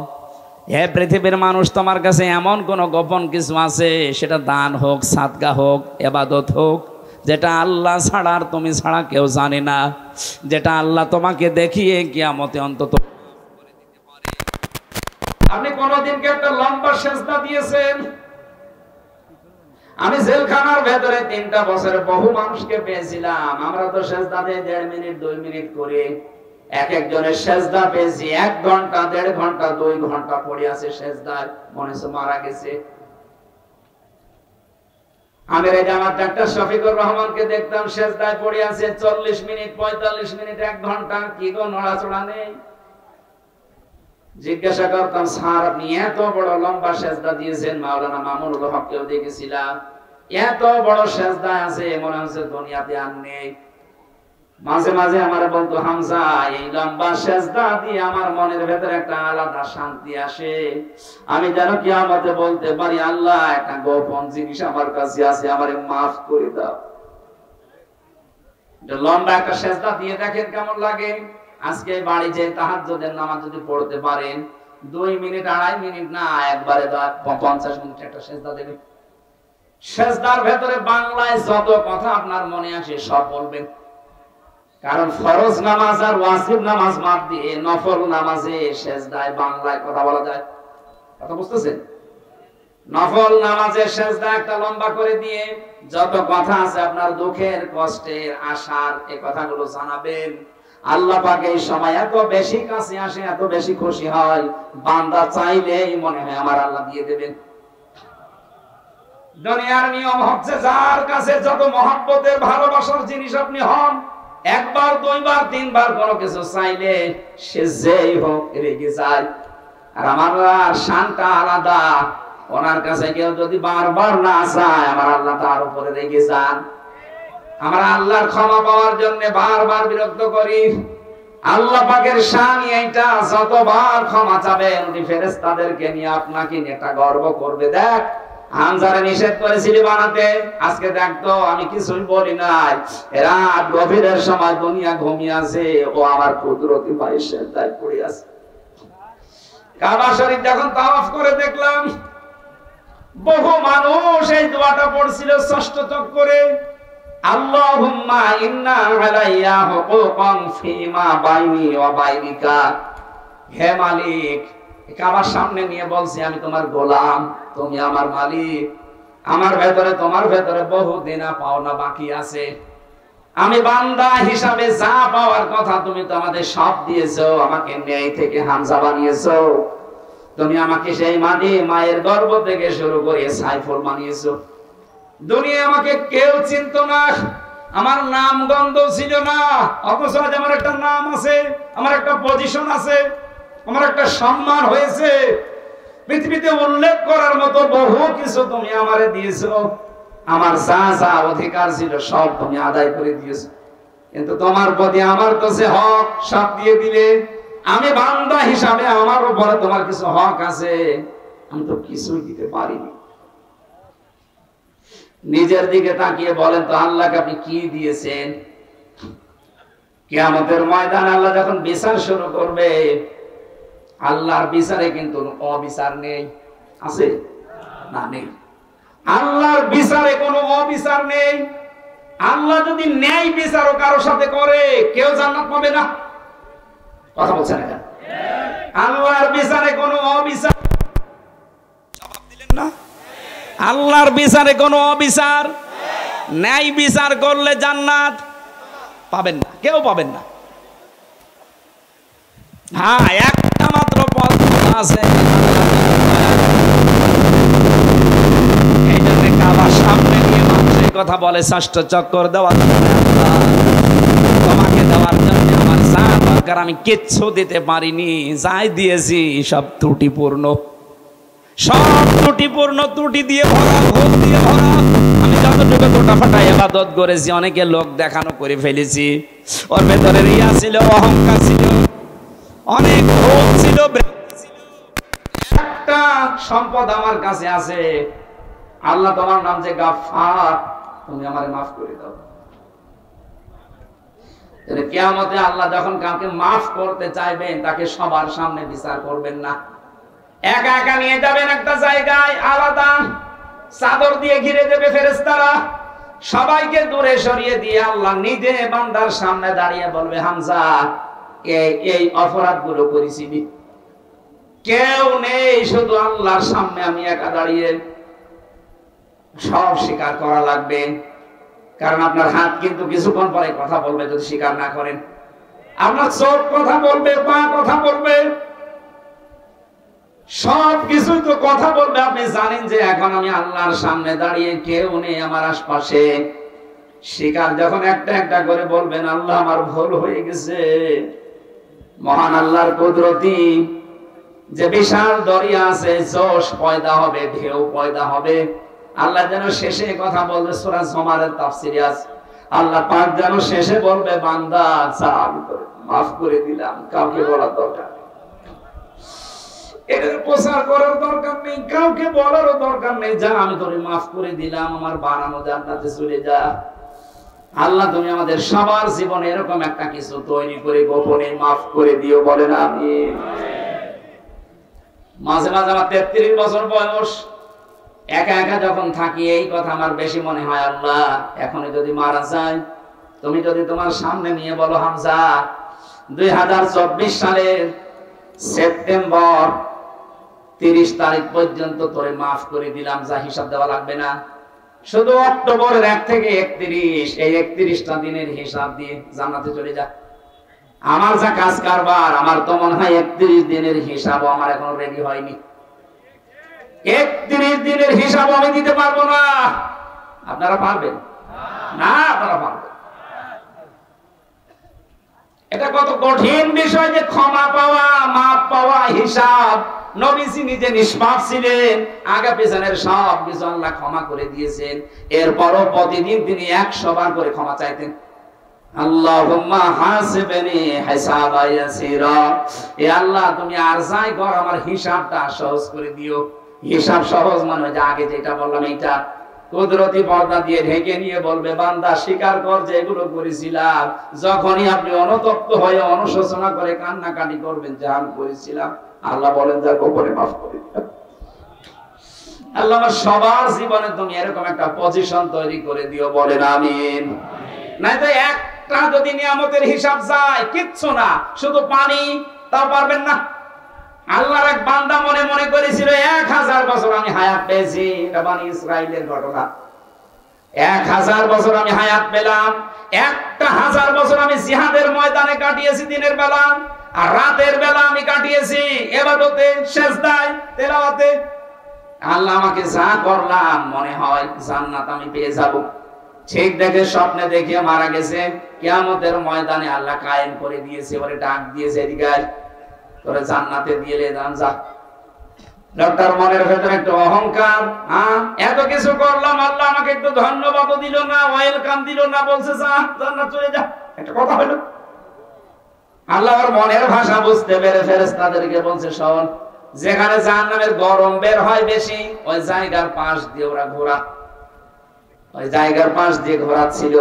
হে পৃথিবীর মানুষ, তোমার কাছে এমন কোন গোপন কিছু আছে, সেটা দান হোক, সাদকা হোক, ইবাদত হোক, যেটা আল্লাহ ছাড়া আর তুমি ছাড়া কেউ জানে না, যেটা আল্লাহ তোমাকে দেখিয়ে কিয়ামতে অন্তত করে দিতে পারে। আপনি কোনদিন কি একটা লম্বা সেজদা দিয়েছেন? আমি জেলখানার ভেতরে 3টা বছরে বহু মানুষকে পেয়েছিলাম, আমরা তো সেজদা দিয়ে 1.5 মিনিট 2 মিনিট করে, এক একজনের সেজদা পেয়েছি 1 ঘন্টা 1.5 ঘন্টা 2 ঘন্টা পড়ে আছে সেজদায়, মনে হচ্ছে মারা গেছে। আমি এই জামাত ডাক্তার শফিকুর রহমানকে দেখতাম সেজদায় পড়ে আছে 40 মিনিট 45 মিনিট 1 ঘন্টা, কি গো নড়াচড়া নেই। জিজ্ঞাসা করতাম, স্যার আপনি এত বড় লম্বা সেজদা দিয়েছেন, মাওলানা মামুনুল হককেও দেখেছিলাম, এত বড় সেজদা আছে মনে হচ্ছে দুনিয়াতে আর নেই। মাঝে মাঝে আমার বলতো, হামজা এই লম্বা সেজদা দিয়ে আমার মনের ভেতরে একটা আলাদা শান্তি আসে, আমি যেন কিয়ামতে বলতে পারি আল্লাহ একটা গোপন জিনিস আমার কাছে আছে, আমারে মাফ করে দাও। লম্বা একটা সেজদা দিয়ে দেখেন কেমন লাগে। আজকে বাড়ি যে তাহাজ্জুদের নামাজ যদি পড়তে পারেন 2 মিনিট 2.5 মিনিট না, একবারে 50 মিনিট একটা সেজদা দেবেন। সেজদার ভেতরে বাংলায় যত কথা আপনার মনে আসে সব বলবেন, কারণ ফরজ নামাজ আর ওয়াজিব নামাজ বাদ দিয়ে নফল নামাজে সেজদায় বাংলায় কথা বলা যায়। কথা বুঝতেছেন? নফল নামাজের সেজদা একটা লম্বা করে দিয়ে যত কথা আছে আপনার দুঃখের কষ্টের আশার এই কথাগুলো জানাবেন। আল্লাহ পাক এই সময় এত বেশি কাছে আসে, এত বেশি খুশি হয়, বান্দা চাইলেই মনে হয় আমার আল্লাহ দিয়ে দেবেন। দুনিয়ার নিয়ম হচ্ছে যার কাছে যত মহব্বতের ভালোবাসার জিনিস আপনি হন, একবার 2 বার 3 বার কোনো কিছু চাইলে সে যেই হোক রেগে যায়। আর আমার শানটা আলাদা, ওনার কাছে কেউ যদি বারবার না চায় আমার আল্লাহ তার উপরে রেগে যান। আমরা আল্লাহর ক্ষমা পাওয়ার জন্য বারবার বিরক্ত করি। আল্লাহ পাকের শান এইটা, যতবার ক্ষমা চাবেন উনি ফেরেশতাদেরকে নিয়ে আপনাকে নিয়ে একটা গর্ব করবে। দেখ হামজারে নিষেধ করেছিলি বানাতে, আজকে দেখতো আমি কিছুই বলি নাই, রাত গভীরের সময় দুনিয়া ঘুমিয়ে আছে, ও আমার কুদরতি ভাই সেজদায় পড়ে আছে। কাবা শরীফ যখন তাওয়াফ করে দেখলাম বহু মানুষ এই দোয়াটা পড়ছিল ষষ্ঠ চক্করে, আল্লাহুম্মা ইন্না আলাইয়া হুকুকান ফিমা বাইনি ওয়া বাইনিকা। হে মালিক, কাবার সামনে নিয়ে বলছি আমি তোমার গোলাম, তুমি আমার মালিক, আমার ভেতরে তোমার ভেতরে বহু দেনা পাওনা বাকি আছে, আমি বান্দা হিসাবে যা পাওয়ার কথা তুমি তো আমাদের সব দিয়েছো, আমাকে ন্যায় থেকে হামজা বানিয়েছো, তুমি আমাকে সেই মায়ের গর্ভ থেকে শুরু করে সাইফুল বানিয়েছো। দুনিয়া আমাকে কেউ চিনতো না, আমার নাম গন্ধ ছিল না, অথচ আজ আমার একটা নাম আছে, আমার একটা পজিশন আছে, আমার একটা সম্মান হয়েছে, পৃথিবীতে উল্লেখ করার মতো বহু কিছু তুমি আমারে দিয়েছো, আমার যা যা অধিকার ছিল সব তুমি আদায় করে দিয়েছো, কিন্তু তোমার প্রতি আমার তো যে হক সব দিয়ে দিলে, আমি বান্দা হিসাবে আমার উপরে তোমার কিছু হক আছে, আমি তো কিছুই দিতে পারিনি। নিজের দিকে তাকিয়ে বলেন তো আল্লাহকে আপনি কি দিয়েছেন? কিয়ামতের ময়দানে আল্লাহ যখন বিচার শুরু করবে, আল্লাহর বিচারে কিন্তু অবিচার নেই, আছে না? নেই। আল্লাহর বিচারে কোনো অবিচার নেই। আল্লাহ যদি ন্যায় বিচারও কারোর সাথে করে কেউ জান্নাত পাবে না। কথা বলছেন না? আল্লাহর বিচারে কোনো অবিচার, জবাব দিলেন না? আল্লাহর বিচারে কোনো অবিচার, ন্যায় বিচার করলে জান্নাত পাবেন না, কেউ পাবেন না। হ্যাঁ, একটা মাত্র পথ আছে, এই জন্য কাবার সামনে নিয়ে মানুষের কথা বলে ষষ্ঠ চক্কর দেওয়া তোমাকে দেওয়ার জন্য আমার যা দরকার আমি কিচ্ছু দিতে পারিনি, যাই দিয়েছি সব ত্রুটিপূর্ণ, সব ত্রুটিপূর্ণ, ত্রুটি দিয়ে ভরা, ভুল দিয়ে ভরা। আমি যতটুকু টোটা ফাটা ইবাদত করেছি, অনেকে লোক দেখানো করে ফেলেছি, ওর ভেতরে রিয়া ছিল, অহংকার ছিল, অনেক ভুল ছিল। একটা সম্পদ আমার কাছে আছে, আল্লাহ তোমার নাম যে গাফফার, তুমি আমারে মাফ করে দাও। কিয়ামতে আল্লাহ যখন কাউকে মাফ করতে চাইবেন তাকে সবার সামনে বিচার করবেন না, একা একা নিয়ে যাবেন একটা জায়গায়, আলাদা চাদর দিয়ে ঘিরে দেবে ফেরেশতারা, সবাইকে দূরে সরিয়ে দিয়ে আল্লাহ নিজে বান্দার সামনে দাঁড়িয়ে বলবে, হামজা এই অপরাধগুলো করেছিলি, কেউ নেই, শুধু আল্লাহর সামনে আমি একা দাঁড়িয়ে, সব স্বীকার করা লাগবে। কারণ আপনার হাত কিন্তু কিছুক্ষণ পরে কথা বলবে যদি স্বীকার না করেন, আপনার চোখ কথা বলবে, পা কথা বলবে, সব কিছু তো কথা বলবে। আপনি জানেন যে এখন আমি আল্লাহর সামনে দাঁড়িয়ে, কেউ নেই আমার আশপাশে, স্বীকার যখন একটা একটা করে বলবেন, আল্লাহ আমার ভুল হয়ে গেছে, মহান আল্লাহর কুদরতি যে বিশাল দরিয়া আছে, জোশ পয়দা হবে, ঢেউ পয়দা হবে। আল্লাহ যেন শেষে কথা বলবে, সূরা জুমারের তাফসীরে আছে, আল্লাহ পাক যেন শেষে বলবে, বান্দা যা আমি তোরে মাফ করে দিলাম। কাউকে বলার দরকার নেই, এটার প্রচার করার দরকার নেই, কাউকে বলারও দরকার নেই, যা আমি তোরে মাফ করে দিলাম, আমার বানানো জান্নাতে চলে যা। আল্লাহ তুমি আমাদের সবার জীবনে এরকম একটা কিছু তৈরি করে গোপনে মাফ করে দিও, বলেন আমিন। মাঝে মাঝে আমার 33 বছর বয়স, একা একা যখন থাকি এই কথা আমার বেশি মনে হয়, আল্লাহ এখনই যদি মারা যায়, তুমি যদি তোমার সামনে নিয়ে বলো, হামজা 2024 সালের সেপ্টেম্বর 30 তারিখ পর্যন্ত তোরে মাফ করে দিলাম, যা হিসাব দেওয়া লাগবে না, শুধু অক্টোবরের 1 থেকে 31 এই 31টা দিনের হিসাব দিয়ে জান্নাতে চলে যা। আমার যা কাজ কারবার, আমার তো মনে হয় 31 দিনের হিসাবও আমার এখনো রেডি হয়নি। 31 দিনের হিসাব আমি দিতে পারবো না। আপনারা পারবেন না? আপনারা পারবেন? এটা কত কঠিন বিষয় যে ক্ষমা পাওয়া, মাপ পাওয়া, হিসাব। নবীজি নিজে নিষ্পাপ ছিলেন, আগে পেছনের সব কিছু আল্লাহ ক্ষমা করে দিয়েছেন, এরপরও প্রতিদিন তিনি 100 বার করে ক্ষমা চাইতেন। আল্লাহুম্মা হাসিবনি হিসাবান ইয়াসীরা, এ আল্লাহ তুমি আর যাই কর আমার হিসাবটা সহজ করে দিও। হিসাব সহজ মানে যে আগে যেটা বললাম এইটা কুদরতি পর্দা দিয়ে ঢেকে নিয়ে বলবে, বান্দা স্বীকার কর যে এগুলো করেছিলাম। যখনই আপনি অনুতপ্ত হয়ে অনুশোচনা করে কান্নাকাটি করবেন যে আমি করেছিলাম, আল্লাহ বলেন যা গোপনে মাফ করে দিলাম। আল্লাহ আমার সবার জীবনে তুমি এরকম একটা পজিশন তৈরি করে দিও, বলেন আমিন। নাই তো একটা যদি নিয়ামতের হিসাব যায়, কিচ্ছু না, শুধু পানি, তাও পারবেন না। আল্লাহর এক বান্দা মনে মনে করেছিল 1000 বছর আমি হায়াত পেয়েছি, এটা বনি ইসরাইলের ঘটনা। 1000 বছর আমি হায়াত পেলাম, 1000 বছর আমি জিহাদের ময়দানে কাটিয়েছি, দিনের বেলা আর রাতের বেলা আমি কাটিয়েছি ইবাদতে, সিজদায়, তেলাওয়াতে। আল্লাহ আমাকে যা করলাম মনে হয় জান্নাত আমি পেয়ে যাব। ঠিক দেখে স্বপ্নে দেখে মারা গেছে, কিয়ামতের ময়দানে আল্লাহ কায়েম করে দিয়েছে, ওরে ডাক দিয়েছে, এদিকে আয়, তোরে জান্নাতে দিয়ে দাম যা। লোকটার মনের ভেতরে একটু অহংকার, এত কিছু করলাম, আল্লাহ আমাকে একটু ধন্যবাদ দিল না, ওয়েলকাম দিল না, বলছে যা জান্নাত চলে যা। একটা কথা হলো, আল্লাহ ওর মনের ভাষা বুঝতে পেরে ফেরেশতাদেরকে বলছে, শোন, যেখানে জাহান্নামের গরম বের হয় বেশি, ওই জায়গার পাশ দিয়ে ওরা ঘোরা, ওই জায়গার পাশ দিয়ে ঘোরাচ্ছিল।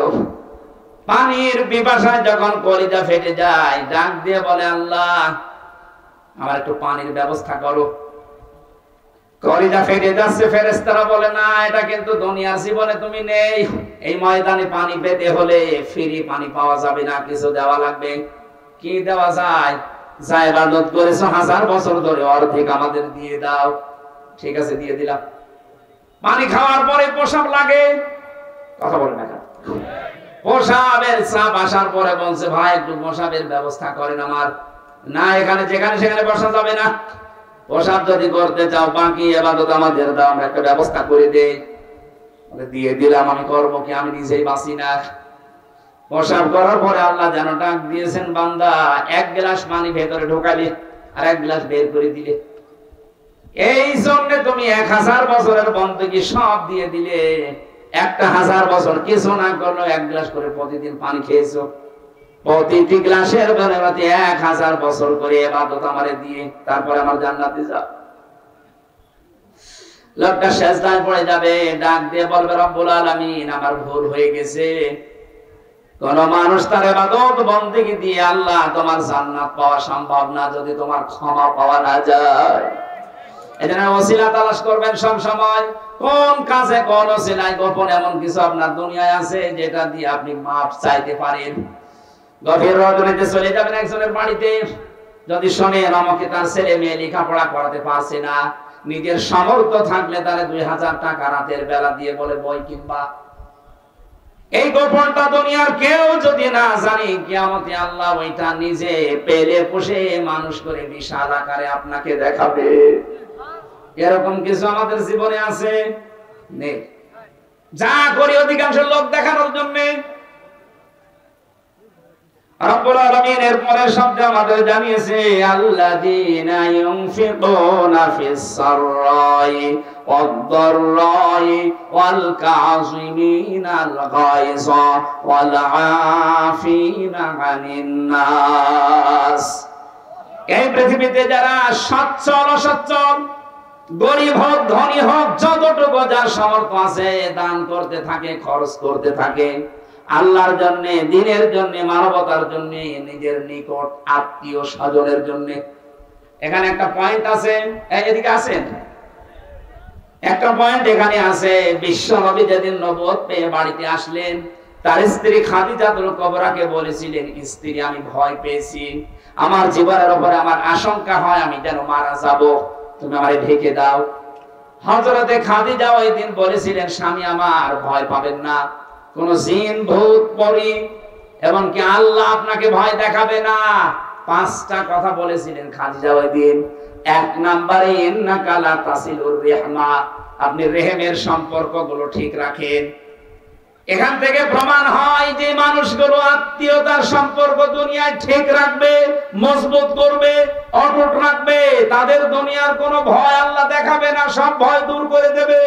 পানির পিপাসায় যখন কলিজা ফেটে যায়, ডাক দিয়ে বলে, আল্লাহ আমার একটু পানির ব্যবস্থা করো। কলিজা ফেটে যাচ্ছে, ফেরেশতারা বলে, না এটা কিন্তু দুনিয়ার জীবনে তুমি নেই, এই ময়দানে পানি পেতে হলে ফ্রি পানি পাওয়া যাবে না, কিছু দেওয়া লাগবে। কি দেওয়া যায়? যা ইবাদত করেছো 1000 বছর ধরে, অর্ধেক আমাদের দিয়ে দাও। ঠিক আছে, দিয়ে দিলাম। পানি খাওয়ার পরে প্রসাব লাগে, কথা বলে না, প্রসাবের চাপ আসার পরে বলছে, ভাই একটু প্রসাবের ব্যবস্থা করেন আমার। না, এখানে যেখানে সেখানে বসা যাবে না, প্রসাব যদি করতে চাও বাকি ইবাদত আমাদের দাও, আমরা একটা ব্যবস্থা করে দেই। দিয়ে দিলাম। আমি করবো কি? আমি নিজেই বাঁচি না। প্রসাব করার পরে আল্লাহ যেন ডাক দিয়েছেন, বান্দা 1 গ্লাস পানি ভেতরে ঢোকালে আর 1 গ্লাস বের করে দিলে, এই জন্য তুমি 1000 বছরের বন্দেগী সব দিয়ে দিলে। 1000 বছর কিছু না করলো, 1 গ্লাস করে প্রতিদিন পানি খেয়েছো, প্রতিটি গ্লাসের বিনিময়ে 1000 বছর করে ইবাদত আমারে দিয়ে, তারপরে আমার জান্নাতে যাও। লোকটা সিজদায় পড়ে যাবে, ডাক দিয়ে বলবে, রব্বুল আলামিন আমার ভুল হয়ে গেছে। কোন মানুষ তার ইবাদত বন্দেগী দিয়ে আল্লাহ তোমার জান্নাত পাওয়া সম্ভব না যদি তোমার ক্ষমা পাওয়া না যায়। এজন্য ওসিলা তালাশ করবেন সব সময়। কোন কাজে কোন ওসিলায় গোপন এমন কিছু আপনার দুনিয়ায় আছে যেটা দিয়ে আপনি মাফ চাইতে পারেন। গভীর রজনীতে চলে যাবেন একজনের বাড়িতে, যদি শোনেন আমাকে তার ছেলে মেয়ে লেখাপড়া করাতে পারছে না, নিজের সামর্থ্য থাকলে তারে 2000 টাকা রাতের বেলা দিয়ে বলে বই কিনবা। এই গোপনটা দুনিয়ার কেউ যদি না জানে, কিয়ামতে আল্লাহ ওইটা নিজে পেলে পুষে মানুষ করে বিশাল আকারে আপনাকে দেখাবে। এরকম কিছু আমাদের জীবনে আছে নেই? যা করি অধিকাংশ লোক দেখানোর জন্য। রব্বুল আলামিন এর পরের শব্দ আমাদের জানিয়েছে আল্লাযীনা ইউনফিকুনা ফিস সাররাই ওয়াদ-দাররাই ওয়াল কাযিমিনাল গায়যা ওয়াল আফিনা আনিন নাস। এই পৃথিবীতে যারা সচ্ছল অসচ্ছল, গরিব হোক ধনী হোক, যতটুকু যার সামর্থ্য আছে দান করতে থাকে, খরচ করতে থাকে আল্লাহর জন্য, দ্বীনের জন্য, মানবতার জন্য, নিজের নিকট আত্মীয় স্বজনের জন্য। এখানে একটা পয়েন্ট আছে, এদিকে আছেন, একটা পয়েন্ট এখানে আছে। বিশ্ব নবী যেদিন নবুয়ত পেয়ে বাড়িতে আসলেন, তার স্ত্রী খাদিজাতুল কুবরাকে বলেছিলেন, স্ত্রী আমি ভয় পেয়েছি, আমার জীবনের উপরে আমার আশঙ্কা হয় আমি যেন মারা যাব, তুমি আমারে ঢেকে দাও। হযরতে খাদিজা ওই দিন বলেছিলেন, স্বামী আমার ভয় পাবেন না, কোন জিন ভূত পরী এমনকি আল্লাহ আপনাকে ভয় দেখাবে না। 5টা কথা বলেছিলেন খাদিজা ওই দিন। 1 নম্বরে ইন্নাকা লা তাসিলুর রিহমা, আপনি রেহেমের সম্পর্কগুলো ঠিক রাখেন। এখান থেকে প্রমাণ হয় যে মানুষগুলো আত্মীয়তার সম্পর্ক দুনিয়ায় ঠিক রাখবে, মজবুত করবে, অটুট রাখবে, তাদের দুনিয়ার কোনো ভয় আল্লাহ দেখাবে না, সব ভয় দূর করে দেবে।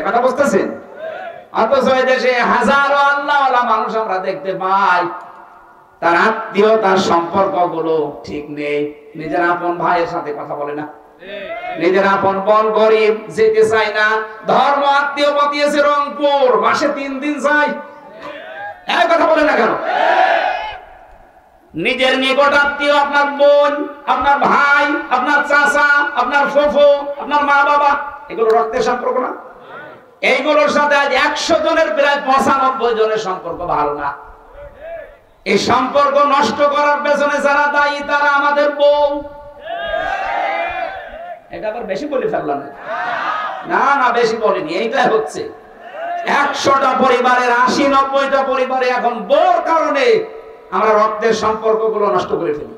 কথা বুঝতেছেন? অথচ এই দেশে হাজারো আল্লাহওয়ালা মানুষ আমরা দেখতে পাই, তার আত্মীয়তার সম্পর্কগুলো ঠিক নেই। নিজের আপন ভাইয়ের সাথে কথা বলে না, নিজের আপন বোন গরিব, যেতে চায় না। ধর্ম আত্মীয় পাঠিয়েছে রংপুর, মাসে 3 দিন যায়, এই কথা বলে না কেন? নিজের নিকট আত্মীয় আপনার বোন, আপনার ভাই, আপনার চাচা, আপনার ফুফু, আপনার মা বাবা, এগুলো রক্তের সম্পর্ক না? এইগুলোর সাথে আজ 100 জনের প্রায় 95 জনের সম্পর্ক ভালো না। এই সম্পর্ক নষ্ট করার পেছনে যারা দায়ী তারা আমাদের বউ। এটা আবার বেশি বলে ফেললাম না, না বেশি বলিনি, এইটাই হচ্ছে। 100টা পরিবারের 80-90টা পরিবারে এখন বউর কারণে আমরা রক্তের সম্পর্কগুলো নষ্ট করে ফেলি।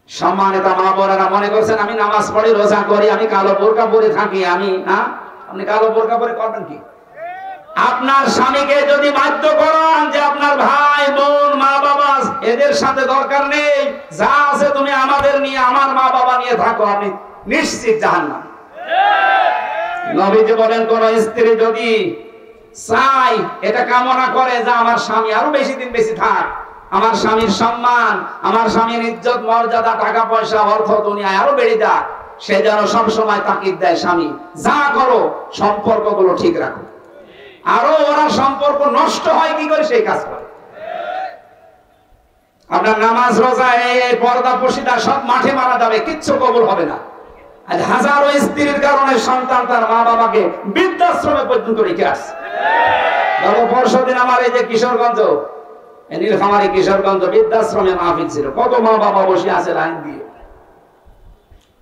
সম্মানিত মা বোনেরা মনে করছেন আমি নামাজ পড়ি, রোজা করি, আমি কালো বোরকা পরে থাকি, আমি না? আপনি কালো বোরকা পরে করবেন কি? আপনার স্বামীকে যদি বাধ্য করেন যে আপনার ভাই বোন মা বাবা এদের সাথে দরকার নেই, যা আছে তুমি আমাদের নিয়ে, আমার মা বাবা নিয়ে থাকো, আপনি নিশ্চিত জাহান্নাম। নবীজি বলেন, কোন স্ত্রী যদি চাই, এটা কামনা করে যে আমার স্বামী আরো বেশি দিন বেশি থাক, আমার স্বামীর সম্মান, আমার স্বামীর ইজ্জত মর্যাদা, টাকা পয়সা, অর্থ দুনিয়ায় আরো বেড়ে যাক, সে যেন সবসময় তাকিদ দেয়, স্বামী যা করো সম্পর্কগুলো ঠিক রাখো। আরো ওরা সম্পর্ক নষ্ট হয় কি করে সেই কাজ করে। আপনার নামাজ রোজা এই পর্দা পর্দা সব মাঠে মারা যাবে, কিচ্ছু কবুল হবে না। আজ হাজারো স্ত্রীর কারণে সন্তান তার মা বাবাকে বৃদ্ধাশ্রমে পর্যন্ত রেখে আসছে। পরশুদিন আমার এই যে কিশোরগঞ্জ, নীলফামারী কিশোরগঞ্জ বৃদ্ধাশ্রমে মাহফিল ছিল, কত মা বাবা বসে আছে লাইন দিয়ে।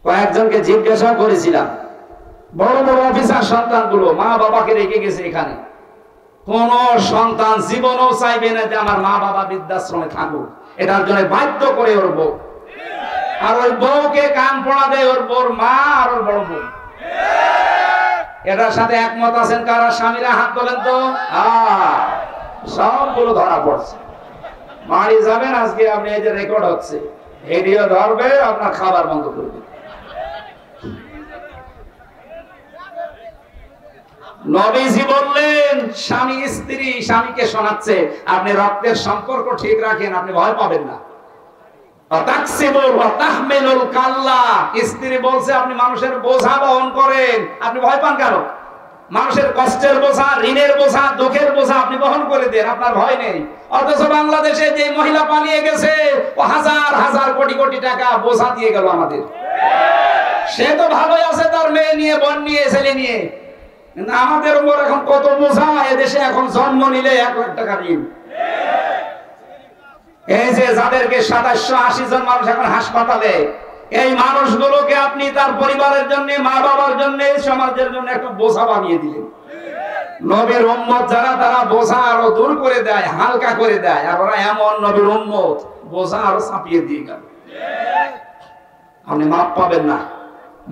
কয়েকজনকে জিজ্ঞাসা করেছিলাম, বড় বড় অফিসার সন্তানগুলো মা বাবাকে রেখে গেছে এখানে, কোন সন্তান জীবনও চাইবে না যে আমার মা বাবা বৃদ্ধাশ্রমে থাকুক, এটার জন্য বাধ্য করে ওর বউ, আর ওই বউকে কান পড়া দেয় ওর বউর মা আর ওর বড় বউ। এটার সাথে একমত আছেন কারা? স্বামীরা হাত তোলেন তো। সবগুলো ধরা পড়ছে। বাড়ি যাবেন আজকে আপনি, এই যে রেকর্ড হচ্ছে, ভিডিও ধরবে, আপনার খাবার বন্ধ করবে। নবীজি বললেন, স্বামী স্ত্রী স্বামীকে শোনাচ্ছে, আপনি রক্তের সম্পর্ক ঠিক রাখেন, আপনি ভয় পাবেন না। স্ত্রী বলছে আপনি মানুষের বোঝা বহন করেন, আপনি ভয় পান কেন? মানুষের কষ্টের বোঝা, ঋণের বোঝা, দুঃখের বোঝা আপনি বহন করে দেন, আপনার ভয় নেই। অথচ বাংলাদেশে যে মহিলা পালিয়ে গেছে, ও হাজার হাজার কোটি কোটি টাকা বোঝা দিয়ে গেল আমাদের। সে তো ভালোই আছে তার মেয়ে নিয়ে, বোন নিয়ে, ছেলে নিয়ে, কিন্তু আমাদের উপর এখন কত বোঝা। এদেশে এখন জন্ম নিলে 1 লাখ টাকা ঋণ। এই যে যাদেরকে 2780 জন মানুষ এখন হাসপাতালে, এই মানুষগুলোকে আপনি তার পরিবারের জন্য, মা বাবার জন্য, সমাজের জন্য একটু বোঝা বানিয়ে দিলেন। নবীর উম্মত যারা, তারা বোঝা আরো দূর করে দেয়, হালকা করে দেয়, আর ওরা এমন নবীর উম্মত বোঝা আরো চাপিয়ে দিয়ে গেল। আপনি মাপ পাবেন না।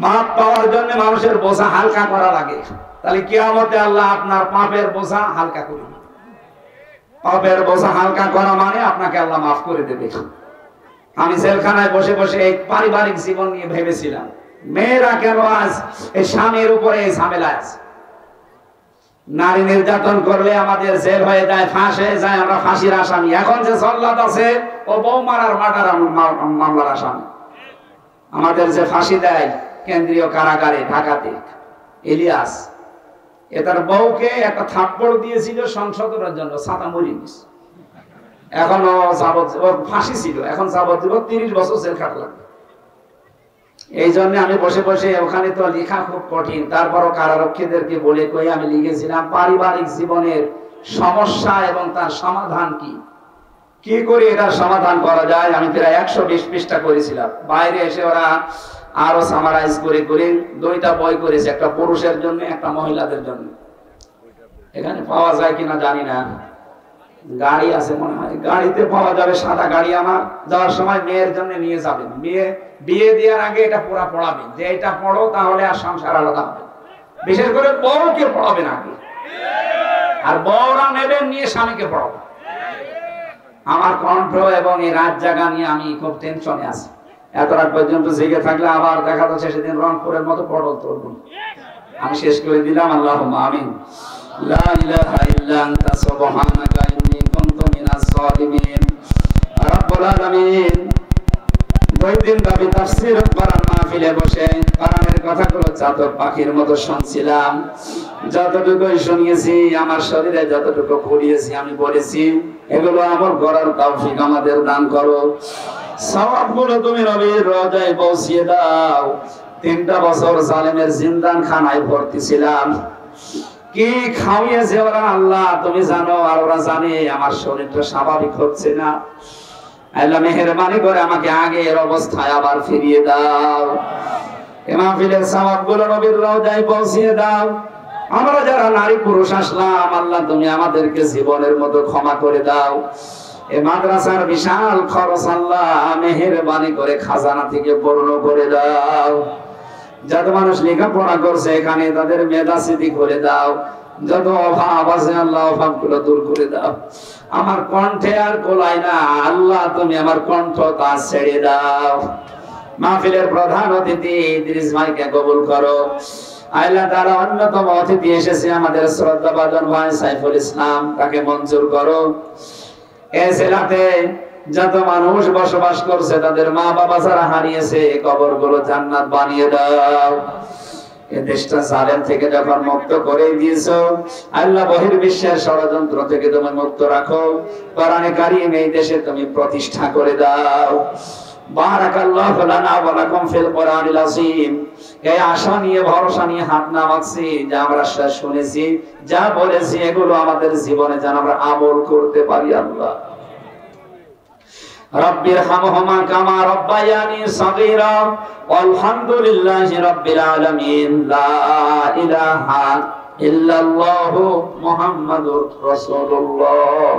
মাপ পাওয়ার জন্য মানুষের বোঝা হালকা করা লাগে, তাহলে কিয়ামতে আল্লাহ আপনার পাপের বোঝা হালকা করে দিবে। পাপের বোঝা হালকা করা মানে আপনাকে আল্লাহ মাফ করে দেবে। আমি জেলখানায় বসে বসে এই পারিবারিক জীবন নিয়ে ভেবেছিলাম, মেয়েরা কেন আজ এই স্বামীর উপরে এই ঝামেলা আছে। নারী নির্যাতন করলে আমাদের জেল হয়ে যায়, ফাঁস হয়ে যায়, আমরা ফাঁসির আসামি। এখন যে জল্লাদ আছে ও বউ মারার মার্ডার মামলার আসামি। আমাদের যে ফাঁসি দেয় কেন্দ্রীয় কারাগারে ঢাকাতে ইলিয়াস, তার বউকে একটা থাপ্পড় দিয়েছিল সংশোধনের জন্য, ছাতা মরি গেছে। এখনো ফাঁসি ছিল, এখন যাবজ্জীবন 30 বছর জেল খাটলাম। এই জন্য আমি বসে বসে, ওখানে তো লেখা খুব কঠিন, তারপরও কারারক্ষীদেরকে বলে কই আমি লিখেছিলাম পারিবারিক জীবনের সমস্যা এবং তার সমাধান কি কি করে এটার সমাধান করা যায়। আমি প্রায় 120 পৃষ্ঠা করেছিলাম। বাইরে এসে ওরা আরো সামারাইজ করে করে 2টা বই করেছে, একটা পুরুষের জন্য একটা মহিলাদের জন্য। এখানে পাওয়া যায় কিনা জানি না, গাড়ি আছে মনে হয়, গাড়িতে পাওয়া যাবে, সাদা গাড়ি। আমার যাওয়ার সময় মেয়ের জন্য নিয়ে যাবেন, মেয়ে বিয়ে দেওয়ার আগে এটা পুরা পড়াবেন যে এটা পড়ো তাহলে আর সংসার আলাদা হবে। বিশেষ করে বউকে পড়াবেন আগে, আর বউরা নেবেন নিয়ে স্বামীকে পড়াবেন। আমার কণ্ঠ এবং এই রাত জাগা নিয়ে আমি খুব টেনশনে আছি। এত রাত পর্যন্ত জেগে থাকলে আবার দেখা যাচ্ছে সেদিন রংপুরের মতো পটল তুলব। আমি শেষ করে দিলাম, আল্লাহুম্মা আমিন। লা ইলাহা ইল্লা আনতা সুবহানাকা ইন্নী কুনতু মিনাজ জালিমিন। রব্বুল আলামিন 2 দিন ব্যাপী তাফসীর কোরআন মাহফিলে বসে কোরআনের কথাগুলো চাতক পাখির মতো শুনছিলাম। যতটুকুই শুনিয়েছি, আমার শরীরে যতটুকু পড়িয়েছি আমি বলেছি, এগুলো আমল করার তৌফিক আমাদের দান করো। সওয়াবগুলো তুমি নবীর রওজায় পৌঁছিয়ে দাও। 3টা বছর জালেমের জিন্দান খানায় ভর্তি ছিলাম। কি খাওয়িয়েছে ওরা আল্লাহ তুমি জানো, আর ওরা জানে আমার শরীরটা স্বাভাবিক হচ্ছে না। আল্লাহ মেহেরবানি করে আমাকে আগের অবস্থায় আবার ফিরিয়ে দাও। এই মাহফিলের সওয়াবগুলো নবীর রওজায় পৌঁছিয়ে দাও। আমরা যারা নারী পুরুষ আসলাম, আল্লাহ তুমি আমাদেরকে জীবনের মতো ক্ষমা করে দাও। এই মাদ্রাসার বিশাল খরচ আল্লাহ মেহেরবানি করে খাজানা থেকে পূর্ণ করে দাও। যত মানুষ লেখাপড়া করছে এখানে তাদের মেধাস্মৃতি করে দাও। যত অভাব আছে আল্লাহ অভাবগুলো দূর করে দাও। আমার কণ্ঠে আর কোলায় না আল্লাহ, তুমি আমার কণ্ঠ তা ছেড়ে দাও। মাহফিলের প্রধান অতিথি ইদ্রিস ভাইকে কবুল করো। আল্লাহ তাআলা অন্যতম অতিথি এসেছে আমাদের শ্রদ্ধাভাজন ভাই সাইফুল ইসলাম, তাকে মঞ্জুর করো। এই জেলাতে যত মানুষ বসবাস করছে তাদের মা বাবা যারা হারিয়েছে কবরগুলো জান্নাত বানিয়ে দাও। এই দেশটা জালেম থেকে যখন মুক্ত করে দিয়েছো আল্লাহ, বহির্বিশ্বের ষড়যন্ত্র থেকে তুমি মুক্ত রাখো। কোরআনে কারীম এই দেশে তুমি প্রতিষ্ঠা করে দাও। বারাকাল্লাহু লানা ওয়া লাকুম ফিল কোরআনিল আযীম। এই আশা নিয়ে ভরসা নিয়ে হাত নামাচ্ছি, যা আমরা শুনেছি যা বলেছি এগুলো আমাদের জীবনে যেন আমরা আমল করতে পারি। আল্লাহ রাব্বির হামহুমা কামা রাব্বায়ানি সাগীরা আলহামদুলিল্লাহি রাব্বিল আলামিন। লা ইলাহা ইল্লাল্লাহু মুহাম্মাদুর রাসূলুল্লাহ।